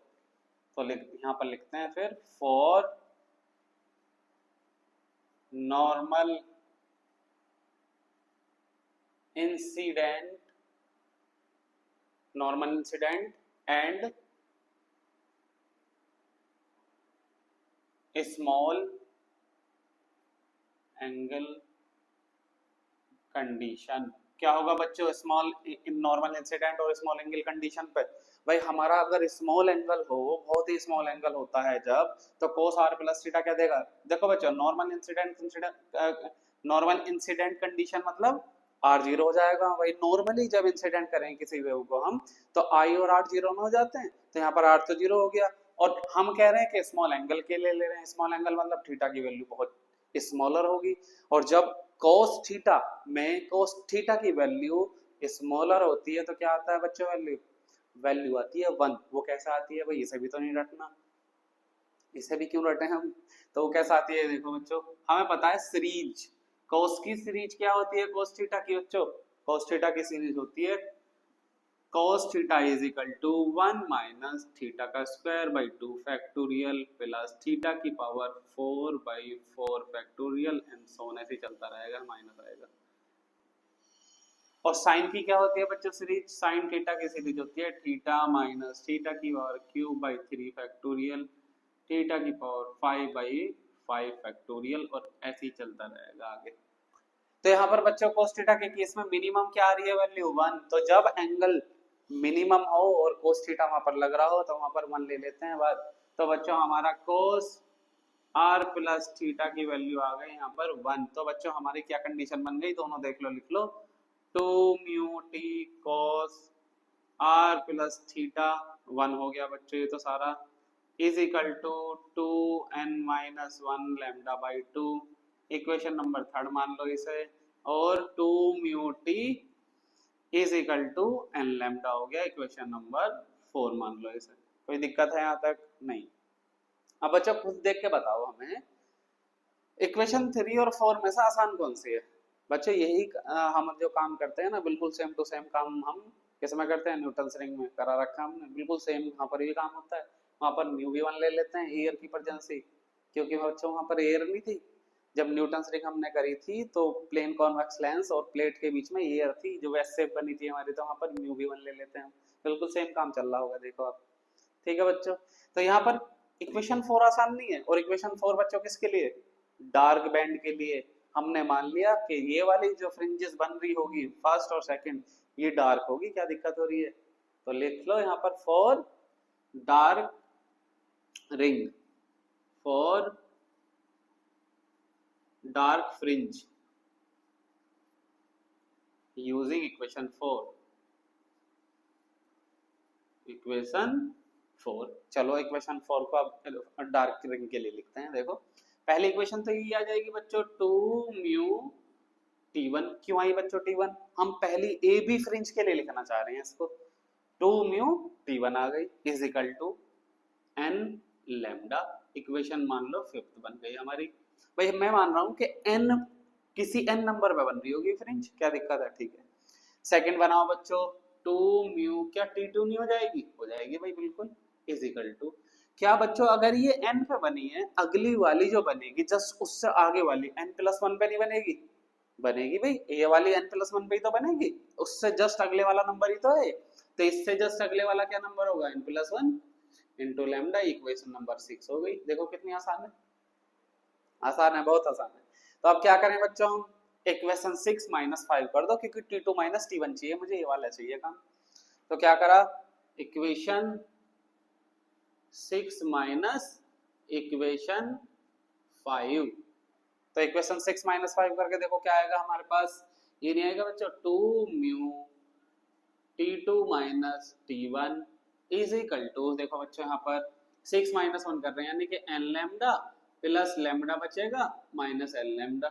तो यहाँ पर लिखते हैं फिर, for normal incident, normal incident and a small angle condition, क्या होगा बच्चों, स्मॉल नॉर्मल इंसिडेंट और स्मॉल एंगल कंडीशन पे। भाई हमारा अगर स्मॉल एंगल हो, बहुत ही स्मॉल एंगल होता है जब, तो कोस आर प्लस थीटा क्या देगा। देखो बच्चों नॉर्मल इंसिडेंट कंडीशन मतलब आर जीरो हो जाएगा। भाई नॉर्मली जब इंसिडेंट करें किसी वेव को हम, तो आई और आर जीरो में हो जाते हैं, तो यहाँ पर आर तो जीरो हो गया। और हम कह रहे हैं कि स्मॉल एंगल के लिए ले रहे हैं, स्मॉल एंगल मतलब थीटा की वैल्यू बहुत स्मॉलर होगी। और जब cos थीटा में cos थीटा की वैल्यू स्मॉलर होती है तो क्या आता है बच्चों, वैल्यू आती है 1। वो कैसे आती है भाई, इसे भी तो नहीं रटना, इसे भी क्यों रटे हम। तो वो कैसे आती है, देखो बच्चों हमें पता है सीरीज, cos की सीरीज क्या होती है cos थीटा की बच्चों। cos थीटा की सीरीज होती है cos theta is equal to 1 minus theta का square by 2 factorial plus theta की power 4 by 4 factorial and so on, ऐसे ही चलता रहेगा, माइनस आएगा। और साइन की क्या होती है बच्चों सीरीज, साइन थीटा की सीरीज होती है थीटा माइनस थीटा की power cube by 3 factorial theta की पावर 5 बाई 5 फैक्टोरियल, और ऐसे ही चलता रहेगा आगे। तो यहाँ पर बच्चों cos थीटा के केस में मिनिमम क्या आ रही है वैल्यू 1। तो जब एंगल मिनिमम हो और cos थीटा वहां पर लग रहा हो तो वहां पर 1 ले लेते हैं बाद। तो बच्चों हमारा cos r प्लस थीटा की वैल्यू आ गई यहाँ पर 1। तो बच्चों हमारी क्या कंडीशन बन गई, दोनों देख लो, लिख लो 2 mu T cos r plus theta 1 हो गया बच्चों ये तो सारा, is equal to 2n minus 1 lambda by 2, equation number 3 मान लो इसे। और 2 mu T is equal to N lambda हो गया, इक्वेशन नंबर 4 मान लो इसे। कोई दिक्कत है यहाँ तक, नहीं। अब बच्चों खुद देख के बताओ हमें, इक्वेशन 3 और 4 में से आसान कौन सी है। बच्चों यही हम जो काम करते हैं ना, बिल्कुल सेम टू सेम काम हम किसमें करते हैं, न्यूटन रिंग में करा रखा हमने, बिल्कुल सेम यहाँ पर भी काम होता है। वहां पर म्यू भी 1 ले लेते हैं, एयर की प्रेजेंसी, क्योंकि बच्चों वहां पर एयर नहीं थी। जब न्यूटन रिंग हमने करी थी तो प्लेन कॉन्वेक्स लेंस और प्लेट के बीच में एयर थी जो वैसे शेप बनी थी हमारी, तो वहां पर म्यू भी 1 ले लेते हैं। बिल्कुल सेम काम चल रहा होगा, देखो आप। ठीक है बच्चों, तो यहाँ पर इक्वेशन 4 आसान नहीं है। और इक्वेशन 4 बच्चों किसके लिए, डार्क बैंड के लिए। हमने मान लिया कि ये वाली जो फ्रिंजेस बन रही होगी फर्स्ट और सेकंड, ये डार्क होगी, क्या दिक्कत हो रही है। तो लिख लो यहाँ पर for dark ring, for dark fringe using equation 4, equation 4। चलो इक्वेशन 4 को अब डार्क रिंग के लिए लिखते हैं। देखो पहली इक्वेशन तो ये आ जाएगी बच्चों 2 म्यू T1। क्यों आई बच्चों T1, हम पहली ए बी फ्रिंज के लिए लिखना चाह रहे हैं इसको। 2 म्यू T1 आ गई is equal to N lambda, equation मान लो 5th बन गई हमारी। भाई मैं मान रहा हूं कि एन किसी एन नंबर पे बन रही होगी फ्रिंज, क्या दिक्कत है, ठीक है। सेकंड बनाओ बच्चों 2 म्यू, क्या T2 नहीं हो जाएगी, हो जाएगी भाई बिल्कुल, इज इक्वल टू क्या बच्चों, अगर ये n पे बनी है, अगली वाली जो बनेगी जस्ट उससे आगे वाली n+1 पे नहीं बनेगी, बनेगी भाई, ये वाली n+1 पे ही तो बनेगी, उससे जस्ट अगले वाला नंबर ही तो है। तो इससे जस्ट अगले वाला क्या नंबर होगा, n+1 into lambda, equation number 6 हो गई। देखो कितनी आसान है, आसान है, बहुत आसान है। तो अब क्या करें बच्चों, हम इक्वेशन 6 माइनस 5 कर दो, क्योंकि T2 माइनस T1 चाहिए मुझे, ये वाला चाहिए काम। तो क्या करा, इक्वेशन 6 माइनस इक्वेशन 5, तो इक्वेशन 6 माइनस 5 करके देखो क्या आएगा हमारे पास, ये नहीं आएगा बच्चों 2 mu T2 minus T1 is equal to, देखो बच्चों यहाँ पर 6 माइनस 1 कर रहे हैं, यानी कि एन लैम्डा प्लस लैम्डा बचेगा माइनस एल लैम्डा,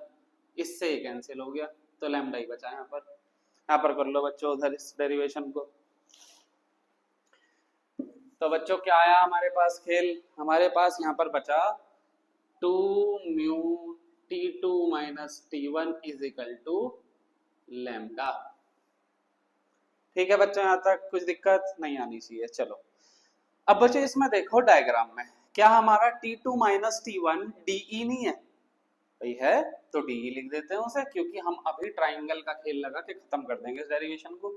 इससे ये कैंसिल हो गया, तो लैम्डा ही बचा यहाँ पर। यहाँ पर कर लो बच्चों उधर इस डेरिवेशन को। तो बच्चों क्या आया हमारे पास खेल, हमारे पास यहाँ पर बचा 2 mu T2 minus T1 is equal to lambda. ठीक है बच्चों, यहाँ तक कुछ दिक्कत नहीं आनी चाहिए। चलो अब बच्चों इसमें देखो डायग्राम में, क्या हमारा T2 माइनस T1 DE नहीं है, भाई है, तो DE लिख देते हैं उसे, क्योंकि हम अभी ट्राइंगल का खेल लगा के खत्म कर देंगे इस डेरिवेशन को।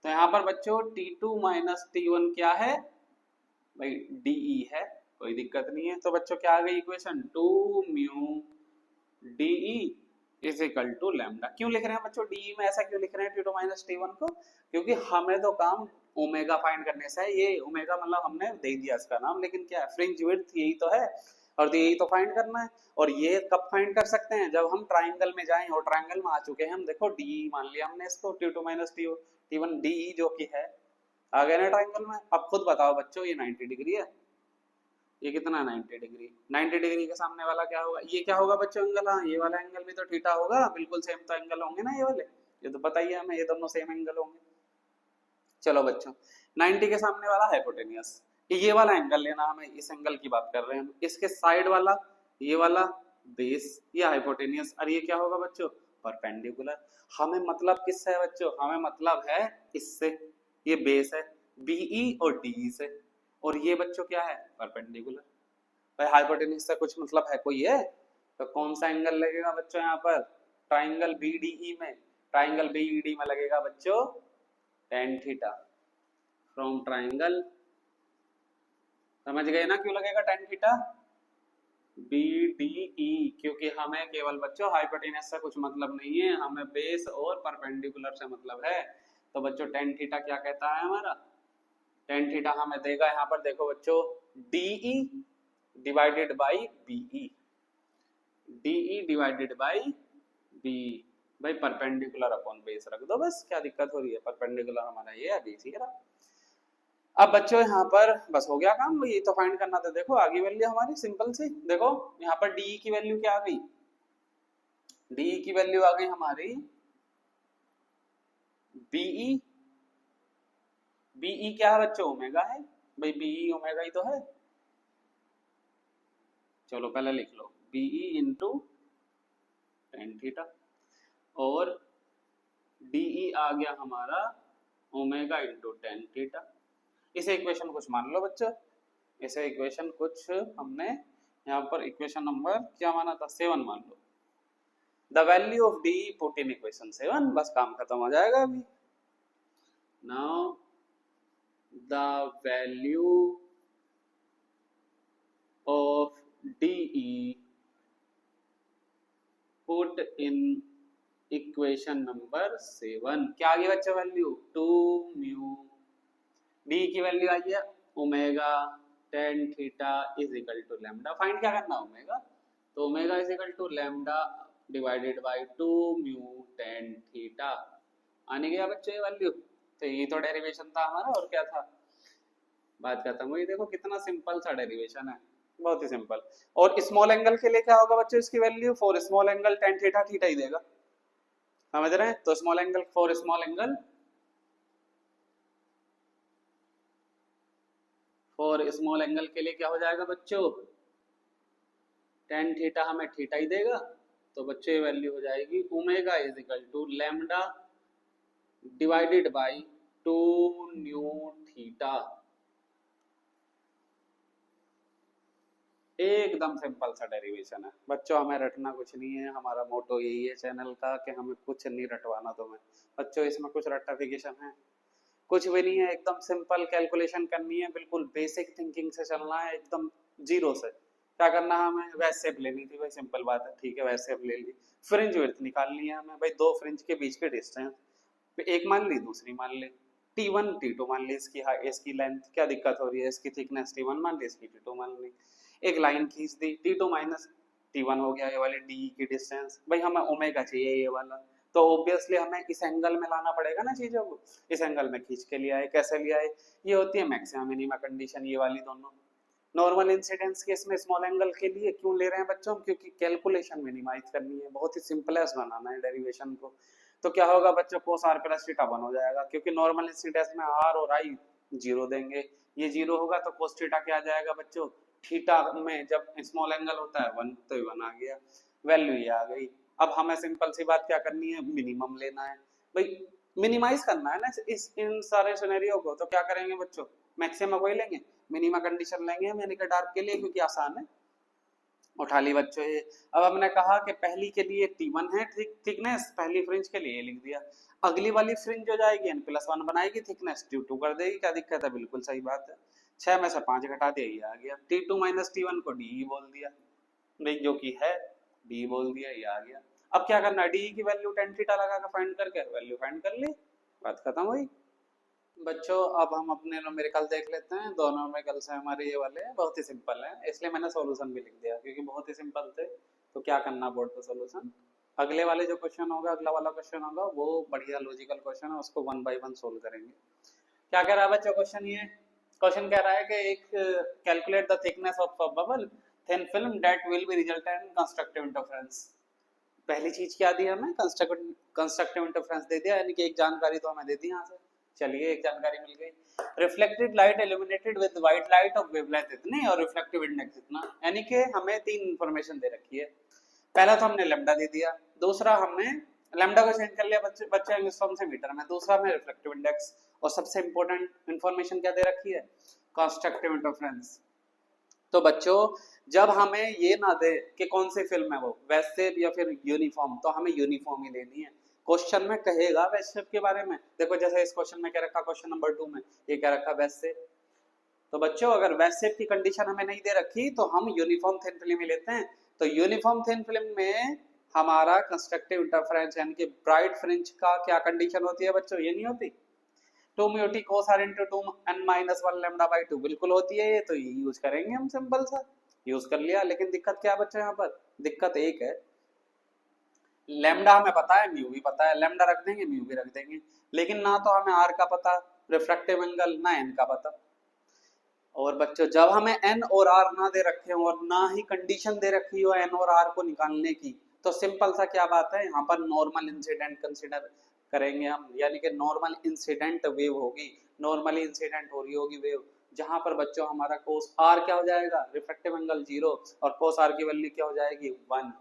तो यहाँ पर बच्चों T2 माइनस T1 क्या है भाई, DE है, कोई दिक्कत नहीं है। तो बच्चों क्या आ गई equation, 2 mu DE is equal to lambda. क्यों लिख रहे हैं बच्चों डी में, ऐसा क्यों लिख रहे हैं T two minus T one को? क्योंकि हमें तो काम ओमेगा फाइंड करने से है। ये ओमेगा मतलब हमने दे दिया इसका नाम, लेकिन क्या है फ्रिंज विड्थ यही तो है, और यही तो फाइंड करना है। और ये कब फाइंड कर सकते हैं? जब हम ट्राइंगल में जाएं, और ट्राइंगल में आ चुके हैं हम, देखो डी मान लिया हमने इसको, T two minus T one D जो कि है, आ गए ना ट्राइंगल में। अब खुद बताओ बच्चों, ये 90 डिग्री है, ये कितना 90 डिग्री, 90 डिग्री के सामने वाला क्या होगा? ये क्या होगा बच्चों एंगल? हाँ, ये वाला एंगल भी तो थीटा होगा, बिल्कुल सेम तो एंगल होंगे ना ये वाले, ये तो पता ही है हमें, ये दोनों सेम एंगल होंगे। चलो बच्चों, 90 के सामने वाला हाइपोटेनियस, ये वाला एंगल लेना हमें, इस एंगल की बात कर रहे हैं हम। इसके साइड वाला, ये वाला बेस, ये हाइपोटेनियस, और ये क्या होगा बच्चों? परपेंडिकुलर। हमें मतलब किससे है बच्चों? हमें मतलब है इससे, ये बेस है बीई और डीई से, और ये बच्चों क्या है? परपेंडिकुलर। भाई हाइपोटेनियस से कुछ मतलब है कोई है? तो कौन सा एंगल लगेगा बच्चों यहाँ पर? ट्राइंगल बीडीई में, ट्राइंगल बीईडी में लगेगा बच्चों tan थीटा फ्रॉम ट्राइंगल। समझ गए ना क्यों लगेगा tan थीटा? बीडीई, क्योंकि हमें केवल बच्चों हाइपोटेनस से कुछ मतलब नहीं है, हमें बेस और परपेंडिकुलर से मतलब है। तो बच्चों tan थीटा क्या कहता है हमारा? tan थीटा हमें देगा यहाँ पर, देखो बच्चों, DE divided by BE, DE divided by B. भाई परपेंडिकुलर अपॉन बेस रख दो बस, क्या दिक्कत हो रही है? परपेंडिकुलर हमारा ये है, बीस ही रहा। अब बच्चों यहाँ पर बस हो गया काम, ये तो फाइंड करना था। देखो आगे वैल्यू हमारी सिंपल सी, देखो यहाँ पर डी की वैल्यू क्या आ गई? डी की वैल्यू आ गई हमारी बीई, बीई क्या है बच्चों? ओमेगा है भाई, बीई ओमेगा ही तो है। चलो पहले लिख लो बीई इंटू टेन थीटा, और डीई आ गया हमारा ओमेगा इंटू टेन थीटा। इसे इक्वेशन कुछ मान लो बच्चों, इसे इक्वेशन कुछ हमने यहाँ पर इक्वेशन नंबर क्या माना था? 7 मान लो। The value of D put in equation 7, बस काम खत्म हो जाएगा अभी। Now the value of DE put in equation number 7, क्या आ गया बच्चा वैल्यू? 2 म्यू, डी की वैल्यू आई है omega tan theta is equal to lambda. Find क्या करना है? ओमेगा, तो omega is equal to lambda divided by 2 mu tan theta. आने गया बच्चे ये वैल्यू, तो ये तो डेरिवेशन था हमारा, और क्या था? बात खत्म हुई। देखो कितना सिंपल सा डेरिवेशन है, बहुत ही सिंपल। और स्मॉल एंगल के लिए क्या होगा बच्चों इसकी value? For small angle tan theta theta ही देगा, समझ रहे हैं? तो small angle, for small angle, for small angle के लिए क्या हो जाएगा बच्चों? tan थीटा हमें थीटा ही देगा, तो बच्चों ये वैल्यू हो जाएगी omega is equal to lambda divided by 2 mu theta. एकदम सिंपल सा डेरिवेशन है बच्चों, हमें रटना कुछ नहीं है। हमारा मोटो यही है चैनल का कि हमें कुछ नहीं रटवाना तुम्हें बच्चों, इसमें कुछ रट्टाफिकेशन है कुछ भी नहीं है। एकदम सिंपल कैलकुलेशन करनी है, बिल्कुल बेसिक थिंकिंग से चलना है, एकदम जीरो से। क्या करना है हमें? वैसे शेप लेनी थी भाई, सिंपल बात है, ठीक है वैसे शेप ले ली। फ्रिंज विड्थ निकालनी है हमें भाई, दो फ्रिंज के बीच के डिस्टेंस, एक मान ली दूसरी मान ली, T1 T2 मान ली, इसकी लेंथ क्या दिक्कत हो रही है? इसकी थिकनेस T1 मान ली, इसकी T2 मान ली, एक लाइन खींच दी, T2 माइनस T1 हो गया, ये वाली डी की डिस्टेंस। भाई हमें ओमेगा चाहिए ये वाला, तो ऑब्वियसली हमें इस एंगल में लाना पड़ेगा ना चीजों को, इस एंगल में खींच के लिया है। कैसे लिया है? ये होती है मैक्सिमम मिनिमा कंडीशन, ये वाली दोनों। नॉर्मल इंसिडेंस केस में स्मॉल एंगल के लिए क्यों ले रहे हैं बच्चों? क्योंकि कैलकुलेशन मिनिमाइज करनी है, बहुत ही सिंपलेस्ट बनाना है डेरिवेशन को। तो क्या होगा बच्चों? cos r प्लस थीटा 1 हो जाएगा, क्योंकि नॉर्मल इंसिडेंस में r और i जीरो देंगे, ये जीरो होगा तो cos थीटा क्या आ जाएगा बच्चों? थीटा में जब स्मॉल एंगल होता है 1, तो 1 आ गया, वैल्यू ये आ गई। अब हमें सिंपल सी बात क्या करनी है? मिनिमम लेना है भाई, मिनिमाइज करना है ना इस इन सारे सिनेरियो को। तो क्या करेंगे बच्चों? मैक्सिमम वही लेंगे, मिनिमा कंडीशन लेंगे हम यानी कि डार्क के लिए, क्योंकि आसान है। उठा ली बच्चों ये। अब हमने कहा कि पहली के लिए T1 है थिकनेस, पहली फ्रिंज के लिए लिख दिया। अगली वाली फ्रिंज जो जाएगी n+1 बनाएगी, थिकनेस T2 कर देगी, क्या दिक्कत है? बिल्कुल सही बात है। 6 में से 5 घटा दिया, ये आ गया। T2 माइनस T1 को D बोल दिया, जो कि है D बोल दिया, ये आ गया। अब क्या करना है, डी की वैल्यू टेन थीटा लगा कर फाइंड करके वैल्यू फाइंड कर ली, बात खत्म हुई। बच्चों अब हम अपने न्यूमेरिकल देख लेते हैं। दो न्यूमेरिकल्स हैं हमारे, ये वाले बहुत ही सिंपल हैं, इसलिए मैंने सॉल्यूशन भी लिख दिया क्योंकि बहुत ही सिंपल थे। तो क्या करना बोर्ड पे सॉल्यूशन, अगले वाले जो क्वेश्चन होगा, अगला वाला क्वेश्चन होगा वो बढ़िया लॉजिकल क्वेश्चन है, उसको वन बाय वन सोल्व करेंगे। क्या कह रहा है बच्चों क्वेश्चन, ये क्वेश्चन कह रहा है कि एक calculate the thickness of a bubble thin film that will be resultant in constructive interference. पहली चीज क्या दी हमें, कंस्ट्रक्टिव इंटरफेरेंस दे दिया, यानी कि एक जानकारी तो हमें दे दी यहाँ से। चलिए एक जानकारी मिल गई, reflected light illuminated with white light of wavelength इतनी और रिफ्लेक्टिव इंडेक्स इतना, यानी कि हमें तीन इंफॉर्मेशन दे रखी है। पहला तो हमने लैम्डा दे दिया, दूसरा हमने लैम्डा को चेंज कर लिया बच्चे एंगस्ट्रॉम से मीटर में, दूसरा में रिफ्लेक्टिव इंडेक्स, और सबसे इंपॉर्टेंट इंफॉर्मेशन क्या दे रखी है, कंस्ट्रक्टिव इंटरफेरेंस। तो बच्चों जब हमें ये ना दे कि कौन सी फिल्म है वो, वेस्टेप या फिर यूनिफॉर्म, तो हमें यूनिफॉर्म ही लेनी है। क्वेश्चन में कहेगा वेस्टेप के बारे में, देखो जैसे इस क्वेश्चन में क्या रखा, क्वेश्चन नंबर 2 में ये क्या रखा, वेस्टेप। तो बच्चों अगर वेस्टेप की कंडीशन हमें नहीं दे रखी तो हम यूनिफॉर्म थिन फिल्म ही लेते हैं। तो यूनिफॉर्म थिन फिल्म में हमारा कंस्ट्रक्टिव इंटरफेरेंस यानी कि ब्राइट फ्रिंज का क्या कंडीशन होती है बच्चों, ये नहीं होती, 2 म्यूटी cos r into 2 n minus 1 lambda by 2 बिल्कुल होती है ये, तो ये यूज करेंगे हम, सिंपल सा यूज कर लिया। लेकिन दिक्कत क्या है बच्चों, यहाँ पर दिक्कत एक है, लैम्डा हमें पता है, म्यू भी पता है, लैम्डा रख देंगे म्यू भी रख देंगे, लेकिन ना तो हमें आर का पता, रिफ्रैक्टिव एंगल, ना एन का पता। और बच्चों जब हमें एन और आर ना दे रखे हो और ना ही कंडीशन दे रखी हो एन और आर को निकालने की, तो सिंपल सा क्या बात है, यहाँ पर नॉर्मल इंसिडेंट कंसिडर करेंगे हम, यानी कि नॉर्मल इंसिडेंट वेव होगी, नॉर्मली इंसिडेंट हो रही होगी वेव, जहां पर बच्चों हमारा कोस आर क्या हो जाएगा, रिफ्रैक्टिव एंगल 0, और कोस आर की वैल्यू क्या हो जाएगी 1,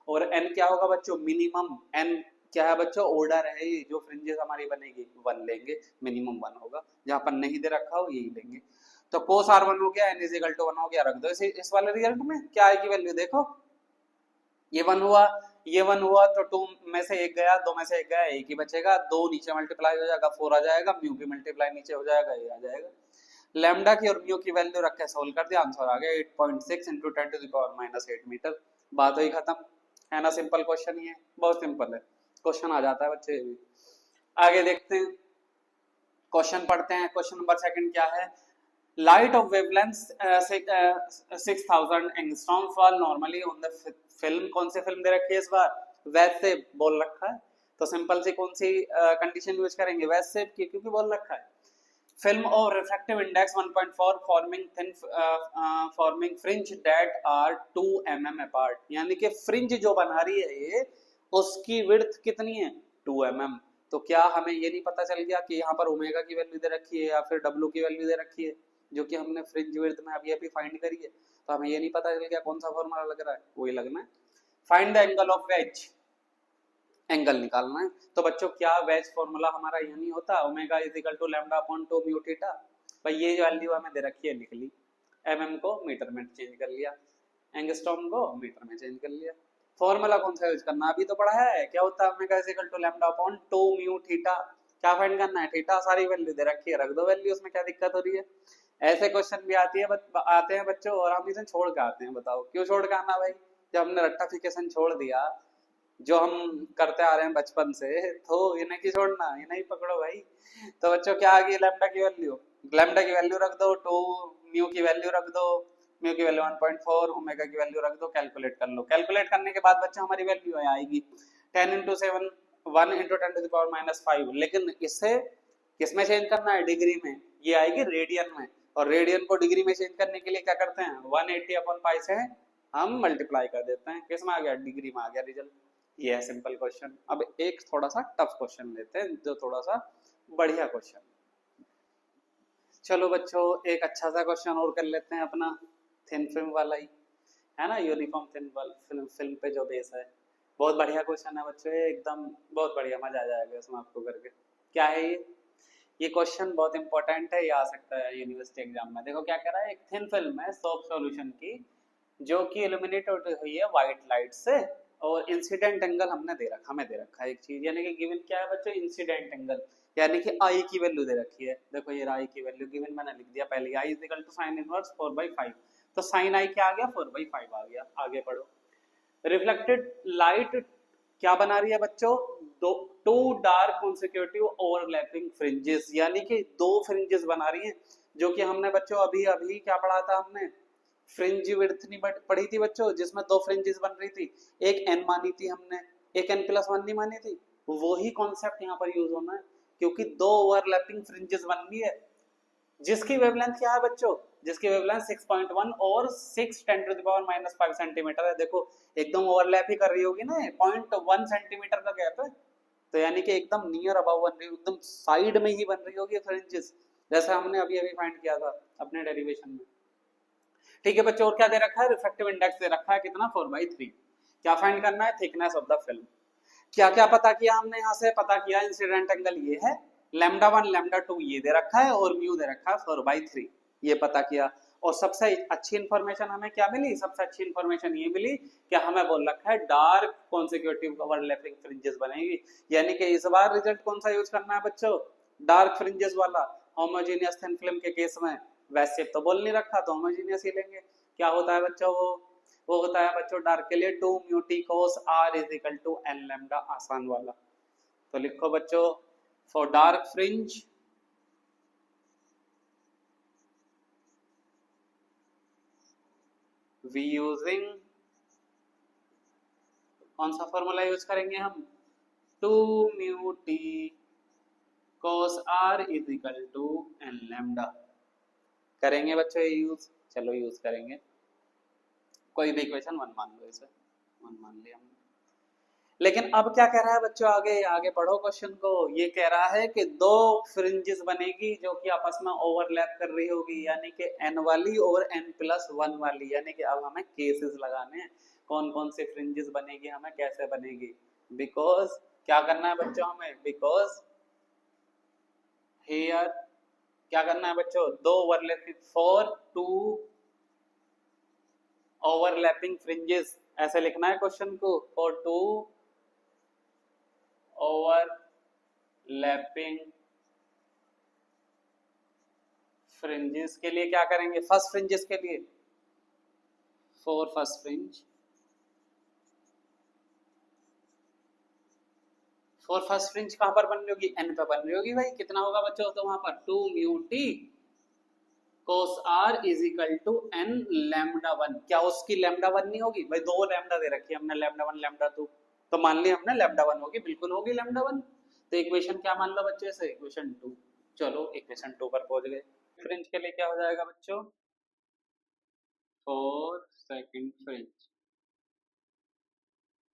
और एन क्या होगा बच्चों, मिनिमम एन क्या है बच्चों, ऑर्डर है ये, जो फ्रिंजेस हमारी बनेगी 1 लेंगे, मिनिमम 1 होगा, जहां पर नहीं दे रखा हो यही लेंगे। तो कोस आर 1 हो गया, एन इज इक्वल टू 1 हो गया, रख दो इस वाले रिजल्ट में, क्या आएगी वैल्यू देखो, ये 1 हुआ, ये 1 हुआ, तो 2 में से एक गया, 2 में से एक गया, एक ही बचेगा, 2 नीचे मल्टीप्लाई हो जाएगा, 4 आ जाएगा, म्यू भी मल्टीप्लाई नीचे हो जाएगा, ये आ जाएगा। लैम्डा की और म्यू की वैल्यू रख के सोल्व कर दिया, आंसर आ गया 8.6 into 10 to the power -8 metre, बात हुई खत्म, है ना, सिंपल क्वेश्चन ही है, बहुत सिंपल है, क्वेश्चन आ जाता है बच्चे। आगे देखते हैं, क्वेश्चन पढ़ते हैं। क्वेश्चन नंबर 2 क्या है, light of wavelength 6000 angstrom fall normally on the film, कौन सी फिल्म दे रखी है इस बार, वैसे बोल रखा है, तो सिंपल सी कौन सी कंडीशन यूज करेंगे, वैसे की, क्योंकि बोल रखा है। Film of refractive index 1.4 forming fringe that are 2 mm apart, यानी कि फ्रिंज जो बना रही है ये, उसकी विड्थ कितनी है 2 mm। तो क्या हमें ये नहीं पता चल गया कि यहाँ पर ओमेगा की वैल्यू दे रखी है या फिर डब्ल्यू की वैल्यू दे रखी है, जो कि हमने फ्रिंज विड्थ में अभी अभी फाइंड करी है, तो हमें ये नहीं पता चल गया कौन सा फॉर्मूला लग रहा है, वही लगना है। Find the angle of ways, angle निकालना है। तो बच्चों क्या वेज फॉर्मूला हमारा ये नहीं होता, omega is equal to lambda upon 2 mu theta, भाई ये वैल्यू हमें दे रखी है, लिख ली, एमएम को मीटर में चेंज कर लिया, एंगस्ट्रॉम को मीटर में चेंज कर लिया। फॉर्मूला कौन सा यूज करना अभी तो पढ़ा है, क्या होता है omega is equal to lambda upon 2 mu theta, क्या फाइंड करना है, थीटा, सारी वैल्यू दे रखी है, रख दो वैल्यू, उसमें क्या दिक्कत हो रही है। ऐसे क्वेश्चन भी आते हैं बच्चों, और हम इसे छोड़ के आते हैं, बताओ क्यों छोड़ के आना भाई, जब हमने रट्टाफिकेशन छोड़ दिया जो हम करते आ रहे हैं बचपन से, तो इन्हें की छोड़ना, इन्हें ही पकड़ो भाई। तो बच्चों क्या आ गई, लैम्डा की वैल्यू, लैम्डा की वैल्यू रख दो 2, म्यू की वैल्यू रख दो, म्यू की वैल्यू 1.4, ओमेगा की वैल्यू रख दो, कैलकुलेट कर लो। कैलकुलेट करने के बाद बच्चों हमारी वैल्यू आएगी 10 into 7 1 into 10 to the power -5, लेकिन इससे किसमें चेंज करना है, डिग्री में, ये आएगी रेडियन में, और रेडियन को डिग्री में चेंज करने के लिए क्या करते हैं, 180/π से हम मल्टीप्लाई कर देते हैं, किस में आ गया, डिग्री में आ गया रिजल्ट। ये है सिंपल क्वेश्चन। अब एक थोड़ा सा टफ क्वेश्चन लेते हैं, जो थोड़ा सा बढ़िया क्वेश्चन। चलो बच्चों एक अच्छा सा क्वेश्चन और कर लेते हैं अपना, थिन फिल्म वाला ही है ना, यूनिफॉर्म थिन फिल्म पे जो बेस है, बहुत बढ़िया क्वेश्चन है बच्चों, एकदम बहुत बढ़िया, मजा आ जाएगा इसमें आपको करके। क्या है ये क्वेश्चन बहुत इंपॉर्टेंट है, ये आ सकता है यूनिवर्सिटी एग्जाम में। देखो क्या कह रहा है, एक थिन फिल्म है सोप सॉल्यूशन की, जो कि इल्यूमिनेट हुई है व्हाइट लाइट से, और इंसिडेंट एंगल हमें दे रखा है एक चीज, यानी कि गिवन क्या है बच्चों, इंसिडेंट एंगल, यानी कि आई की वैल्यू दे रखी है। देखो ये आई की वैल्यू गिवन मैंने लिख दिया पहले, I is equal to sine inverse 4/5, तो साइन आई क्या आ गया 4/5 आ गया। आगे पढ़ो, रिफ्लेक्टेड लाइट क्या बना रही है बच्चों, दो two dark consecutive overlapping fringes, यानी कि दो फ्रिंजेस बना रही हैं, जो कि हमने बच्चों अभी अभी क्या पढ़ा था हमने, फ्रिंज विड्थ नहीं पढ़ी थी बच्चों, जिसमें दो फ्रिंजेस बन रही थी, एक एन मानी थी हमने, एक एन प्लस वन नहीं मानी थी, वही कॉन्सेप्ट यहाँ पर यूज होना है, क्योंकि दो ओवरलैपिंग फ्रिंजेस बन रही है, जिसकी वेवलेंथ क्या है बच्चों, जिसकी वेवलेंथ 6.1 और 6 10⁻⁻5 सेंटीमीटर है, देखो एकदम ओवरलैप ही कर रही होगी ना, 0.1 सेंटीमीटर का गैप है, तो यानी कि एकदम नियर अबाउ बन रही, एकदम साइड में ही बन रही होगी फ्रिंजेस, जैसा हमने अभी अभी फाइंड किया था अपने डेरिवेशन में। ठीक है बच्चों, और क्या दे रखा है, रिफ्रैक्टिव इंडेक्स दे रखा है कितना, 4/3। क्या फाइंड करना है, थिकनेस ऑफ द फिल्म। क्या क्या पता किया हमने, यहाँ से पता किया इंसिडेंट एंगल ये है, λ1 λ2 ये दे रखा है, और म्यू दे रखा है 4/3, ये पता किया। और सबसे अच्छी इंफॉर्मेशन हमें क्या मिली, सबसे अच्छी इंफॉर्मेशन ये मिली कि हमें बोल रखा है डार्क कॉन्सिक्यूटिव ओवरलैपिंग फ्रिंजेस बनेगी, यानी कि इस बार रिजल्ट कौन सा यूज करना है बच्चों, डार्क फ्रिंजेस वाला। होमोजेनियस थिन फिल्म के केस में वैसे तो बोल नहीं रखा, तो होमोजेनियस ही लेंगे। क्या होता है बच्चों, वो होता है बच्चों डार्क के लिए 2 mu T cos r = n lambda, आसान वाला। तो लिखो बच्चों, for dark fringe we using, कौन सा फॉर्मूला यूज करेंगे हम, 2 mu T cos r = n lambda, करेंगे बच्चों ये यूज, चलो यूज करेंगे। कोई भी इक्वेशन वन मान लो, इसे वन मान लिया हमने। लेकिन अब क्या कह रहा है बच्चों, आगे आगे पढ़ो क्वेश्चन को, ये कह रहा है कि दो फ्रिंजेस बनेगी जो कि आपस में ओवरलैप कर रही होगी, यानी कि n वाली और n+1 वाली, यानी कि अब हमें केसेस लगाने हैं, कौन कौन से फ्रिंजेस बनेगी, हमें कैसे बनेगी, बिकॉज क्या करना है बच्चों हमें, बिकॉज हियर क्या करना है बच्चों, दो overlapping, for two overlapping fringes, ऐसे लिखना है क्वेश्चन को, फॉर टू ओवरलैपिंग फ्रिंजेस के लिए क्या करेंगे, फर्स्ट फ्रिंजेस के लिए, for first fringe, for first fringe कहां पर बन रही होगी, एन पे बन रही होगी भाई, कितना होगा बच्चों, तो वहां पर 2 mu T cos r = n λ1, क्या उसकी λ1 नहीं होगी भाई, दो लैम्डा दे रखी है हमने, λ1 λ2, तो मान लिया हमने λ1 होगी, बिल्कुल होगी λ1, तो इक्वेशन क्या मान लो बच्चे से, इक्वेशन 2। चलो इक्वेशन 2 पर पहुंच गए। फ्रिंज के लिए क्या हो जाएगा बच्चों, फॉर सेकंड फ्रिंज,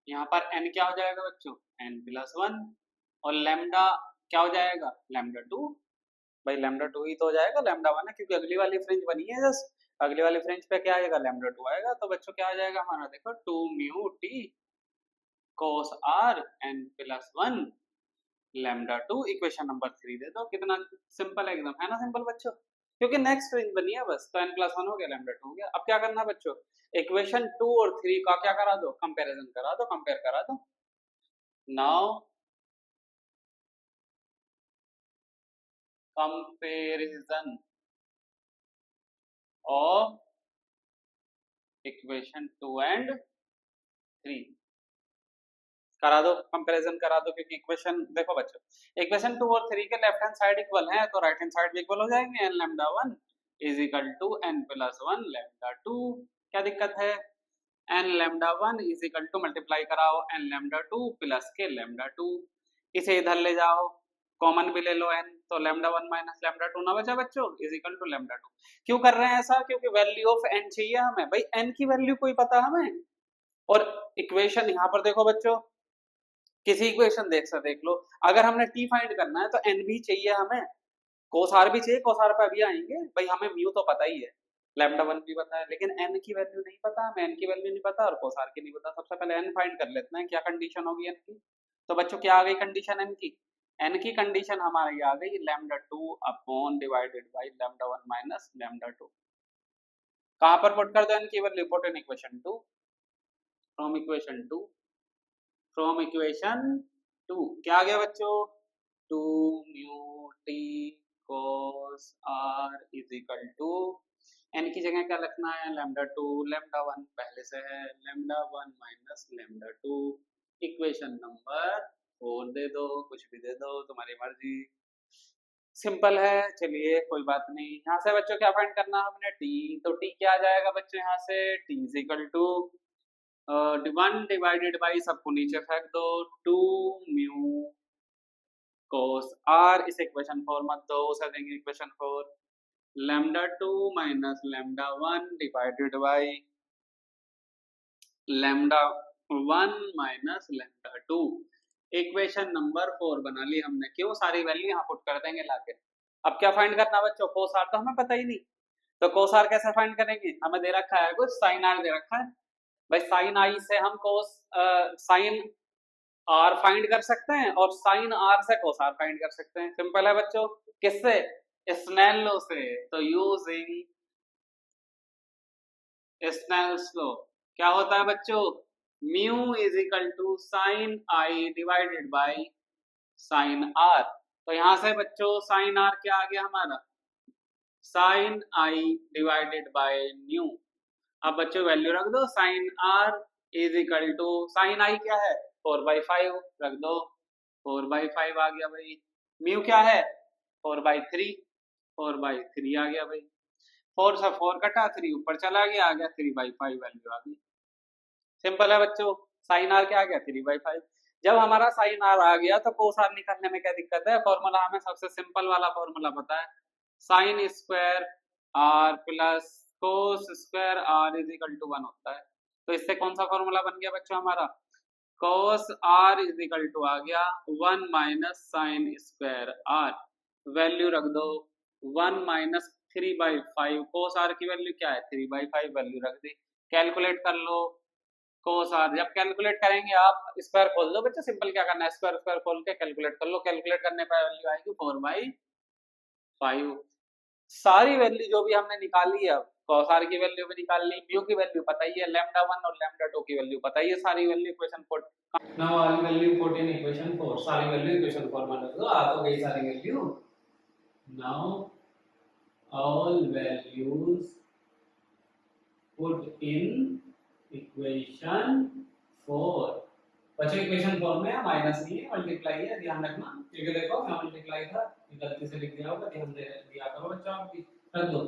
यहाँ पर n क्या हो जाएगा बच्चों, n+1, और लैम्डा क्या हो जाएगा, λ2, भाई λ2 ही तो हो जाएगा, λ1 है क्योंकि अगली वाली फ्रिंज बनी है जस्ट, अगली वाली फ्रिंज पे क्या आएगा, λ2 आएगा, तो बच्चों क्या आ जाएगा हमारा, देखो 2 mu T cos r n+1 λ2, equation number 3 दे दो, कितना सिंपल है एकदम, है ना सिंपल बच्चों, क्योंकि नेक्स्ट फ्रिंज बनी है बस, तो n+1 हो गया, λ2 हो गया। अब क्या करना बच्चों, इक्वेशन 2 और 3 का क्या करा दो, कंपैरिजन करा दो, कंपेयर करा दो। Now comparison of equation 2 and 3 करा दो, कंपैरिजन करा दो, क्योंकि इक्वेशन देखो बच्चों, इक्वेशन 2 और 3 के लेफ्ट हैंड साइड इक्वल है, तो राइट हैंड साइड भी इक्वल हो जाएंगे, n λ1 = n+1 λ2, क्या दिक्कत है, n λ1 मल्टीप्लाई कराओ n λ2 प्लस के λ2, इसे इधर ले जाओ, कॉमन भी ले लो n, तो λ1 माइनस λ2 ना बचा बच्चों, λ2। क्यों कर रहे हैं ऐसा, क्योंकि वैल्यू ऑफ n चाहिए हमें भाई, n की वैल्यू कोई पता हमें, और इक्वेशन यहाँ पर देखो बच्चों, किसी इक्वेशन देख लो, अगर हमने t फाइंड करना है तो n भी चाहिए हमें, cos r भी चाहिए, cos r पे अभी आएंगे भाई, हमें म्यू तो पता ही है, λ1 भी पता है, लेकिन n की वैल्यू नहीं पता, हमें n की वैल्यू नहीं पता और cos r की नहीं पता, सबसे पहले n फाइंड कर लेते हैं, क्या कंडीशन होगी n की, तो बच्चों क्या आ गई कंडीशन n की, n की कंडीशन हमारी आ गई λ2 अपॉन डिवाइडेड बाई λ1 माइनस λ2, कहां पर पुट कर दो n की value, put in equation 2, from equation 2, from equation 2 क्या आ गया बच्चों, 2 mu T cos r n की जगह क्या लिखना है, λ2 λ1 पहले से है, λ1 माइनस λ2 इक्वेशन नंबर 4 दे दो, कुछ भी दे दो, तुम्हारी मर्जी। सिंपल है, चलिए कोई बात नहीं। यहाँ से बच्चों क्या फाइंड करना है हमने, टी। तो टी क्या आ जाएगा बच्चों यहाँ से, t is equal to 1 divided by, सबको नीचे फेंक दो, 2 म्यू कोस आर। इस इक्वेशन 4 मत दो, उसे देंगे equation 4, lambda 2 minus lambda 1 divided by lambda 1 minus lambda 2। Equation number 4 बना ली हमने। क्यों, सारी वैल्यू यहाँ पुट कर देंगे लाके। अब क्या फाइंड करना बच्चों, कोस आर तो हमें पता ही नहीं, तो कोस आर कैसे फाइंड करेंगे, हमें दे रखा है कुछ साइन आर दे रखा है भाई। साइन आई से हम कोस साइन आर फाइंड कर सकते हैं और साइन आर से कोस आर फाइंड कर सकते हैं। सिंपल है बच्चों, किससे, स्नेल लॉ से। तो यूजिंग स्नेल्स लॉ क्या होता है बच्चों, mu is equal to sine I divided by sine r. तो यहां से बच्चों साइन आर क्या आ गया हमारा, sine I divided by mu. अब बच्चों वैल्यू रख दो, sine R is equal to, sine I क्या है 4/5, रख दो 4/5 आ गया भाई। म्यू क्या है 4/3, 4/3 आ गया भाई। 4 से 4 कटा, 3 ऊपर चला गया, आ गया 3/5 वैल्यू आ गई। सिंपल है बच्चों, साइन आर क्या आ गया 3/5। जब हमारा साइन आर आ गया तो कोस आर निकालने में क्या दिक्कत है, फॉर्मूला हमें सबसे सिंपल वाला फॉर्मूला पता है, sine square r plus cos square r is equal to 1 होता है। तो इससे कौन सा फॉर्मूला बन गया बच्चों हमारा, cos R is equal to आ गया 1 minus sine square R. Value रख दो 1 माइनस 3/5, कोस आर की वैल्यू क्या है 3/5, वैल्यू रख दी। कैलकुलेट कर लो कोस आर। जब कैलकुलेट करेंगे आप स्क्वायर खोल दो बच्चे, सिंपल क्या करना है, स्क्वायर स्क्वायर खोल के कैलकुलेट कर लो। कैलकुलेट करने पर वैल्यू आएगी 4/5। सारी वैल्यू जो भी हमने निकाली है, अब कोस आर की वैल्यू भी निकाल ली, म्यू की वैल्यू पता ही है, लैम्डा 1 और लैम्डा 2 की वैल्यू पता ही है, सारी value equation 4। Now all value put in equation 4, सारी वैल्यू इक्वेशन 4 में रख दो, आ तो गई सारी value. Now all values put in equation 4। बच्चों इक्वेशन 4 में माइनस नहीं है, मल्टीप्लाई है, ध्यान रखना, क्योंकि देखो मैं मल्टीप्लाई था, गलती से लिख दिया होगा, ध्यान दे दिया करो बच्चों आप भी। रख दो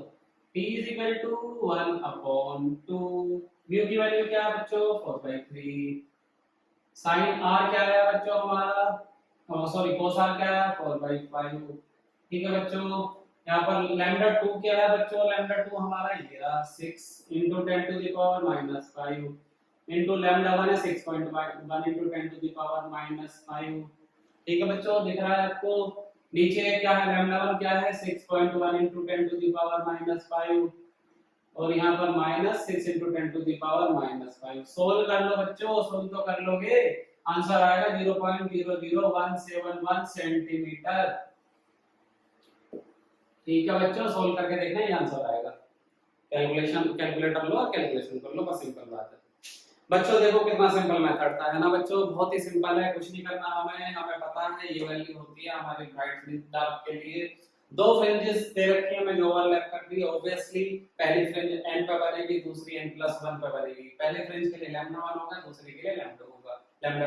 p is equal to 1/2, mu की वैल्यू क्या है बच्चों 4/3, साइन r क्या है बच्चों हमारा, सॉरी कोस r क्या है 4/5। ठीक है बच्चों, यहाँ पर लैम्डा 2 क्या है बच्चों, लैम्डा 2 हमारा ये रहा 6 × 10⁻⁻5 इंटू लैम्डा 1 है 6.1 इंटू 10⁻⁻5। ठीक है बच्चों, दिख रहा है आपको, नीचे क्या है लैम्डा 1 क्या है 6.1 इंटू 10⁻⁻5 और यहाँ पर -6 इंटू 10⁻⁻5। सोल्व कर लो बच्चों, सोल्व तो कर लोगे, आंसर आएगा 0.00171 सेंटीमीटर। ठीक है बच्चों, सोल्व करके देखना, ये आंसर आएगा। कैलकुलेशन कैलकुलेटर लो और कैलकुलेशन कर लो, बस सिंपल बात है बच्चों। देखो कितना सिंपल मेथड था, है ना बच्चों, बहुत ही सिंपल है, कुछ नहीं करना हमें पता है ये वैल्यू होती है हमारे ब्राइट फ्रिंज डार्क के लिए। दो फ्रिंजेस दे रखी है, मैंने ओवरलैप कर दी, ऑब्वियसली पहली फ्रिंज n पे बनेगी, दूसरी n+1 पे बनेगी। पहले फ्रिंज के लिए लैम्डा 1 होगा, दूसरी के लिए लैम्डा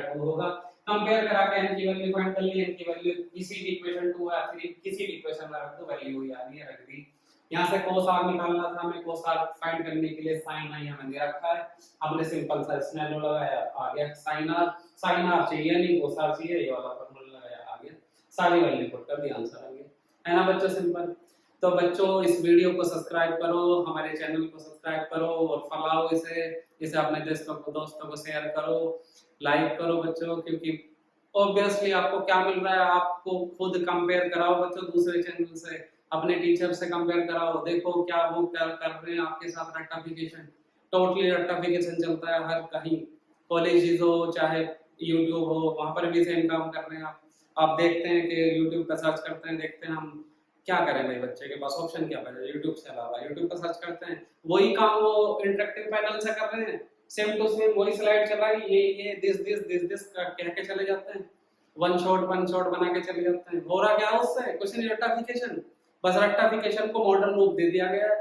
2 होगा। कंपेयर करा के n की वैल्यू फाइंड कर ली, n की वैल्यू किसी भी इक्वेशन 2 या 3 किसी भी इक्वेशन में रख दो, वैल्यू ही आ रही है, रख दी। यहाँ से cos r निकालना था हमें, cos r फाइंड करने के लिए sin i हमें दे रखा है, हमने सिंपल सा स्नेल लॉ लगाया, आ गया sin r चाहिए नहीं, cos r चाहिए, ये वाला फार्मूला लगाया, आ गया, सारी वैल्यू पुट कर दी, आंसर आ गया, है ना बच्चों, सिंपल। तो बच्चों इस वीडियो को सब्सक्राइब करो, हमारे चैनल को सब्सक्राइब करो और फैलाओ इसे अपने दोस्तों को शेयर करो, लाइक करो बच्चों, क्योंकि ऑब्वियसली आपको क्या मिल रहा है, आपको खुद कंपेयर कराओ बच्चों दूसरे चैनल से, अपने टीचर से कंपेयर कराओ, देखो क्या वो क्या कर रहे हैं आपके साथ, रट्टाफिकेशन, टोटली रट्टाफिकेशन चलता है हर कहीं, कॉलेजेस हो चाहे यूट्यूब हो, वहां पर भी सेम काम कर रहे हैं आप देखते हैं कि यूट्यूब पर सर्च करते हैं, देखते हैं हम क्या करें भाई, बच्चे के पास ऑप्शन क्या बचा यूट्यूब से अलावा, यूट्यूब पर सर्च करते हैं, वही काम वो इंटरेक्टिव पैनल से कर रहे हैं, सेम टू सेम वही स्लाइड चलाई, ये दिस कह के चले जाते हैं, वन शॉट बना के चले जाते हैं, हो रहा क्या उससे, कुछ नहीं, रट्टाफिकेशन, बस रट्टाफिकेशन को मॉडर्न रूप दे दिया गया है।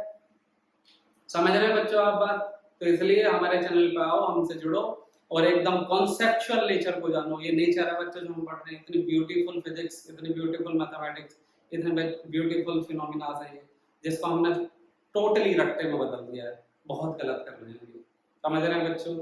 समझ रहे हैं बच्चों आप बात, तो इसलिए हमारे चैनल पे आओ, हमसे जुड़ो, और एकदम कॉन्सेप्चुअल नेचर को जानो। ये नेचर है बच्चों जो हम पढ़ रहे हैं, इतनी ब्यूटीफुल फिजिक्स, इतनी ब्यूटीफुल मैथमेटिक्स, इतने ब्यूटीफुल फिनोमिना है ये, जिसको हमने टोटली रट्टे में बदल दिया है। बहुत गलत कर रहे हैं ये, समझ रहे हैं बच्चों।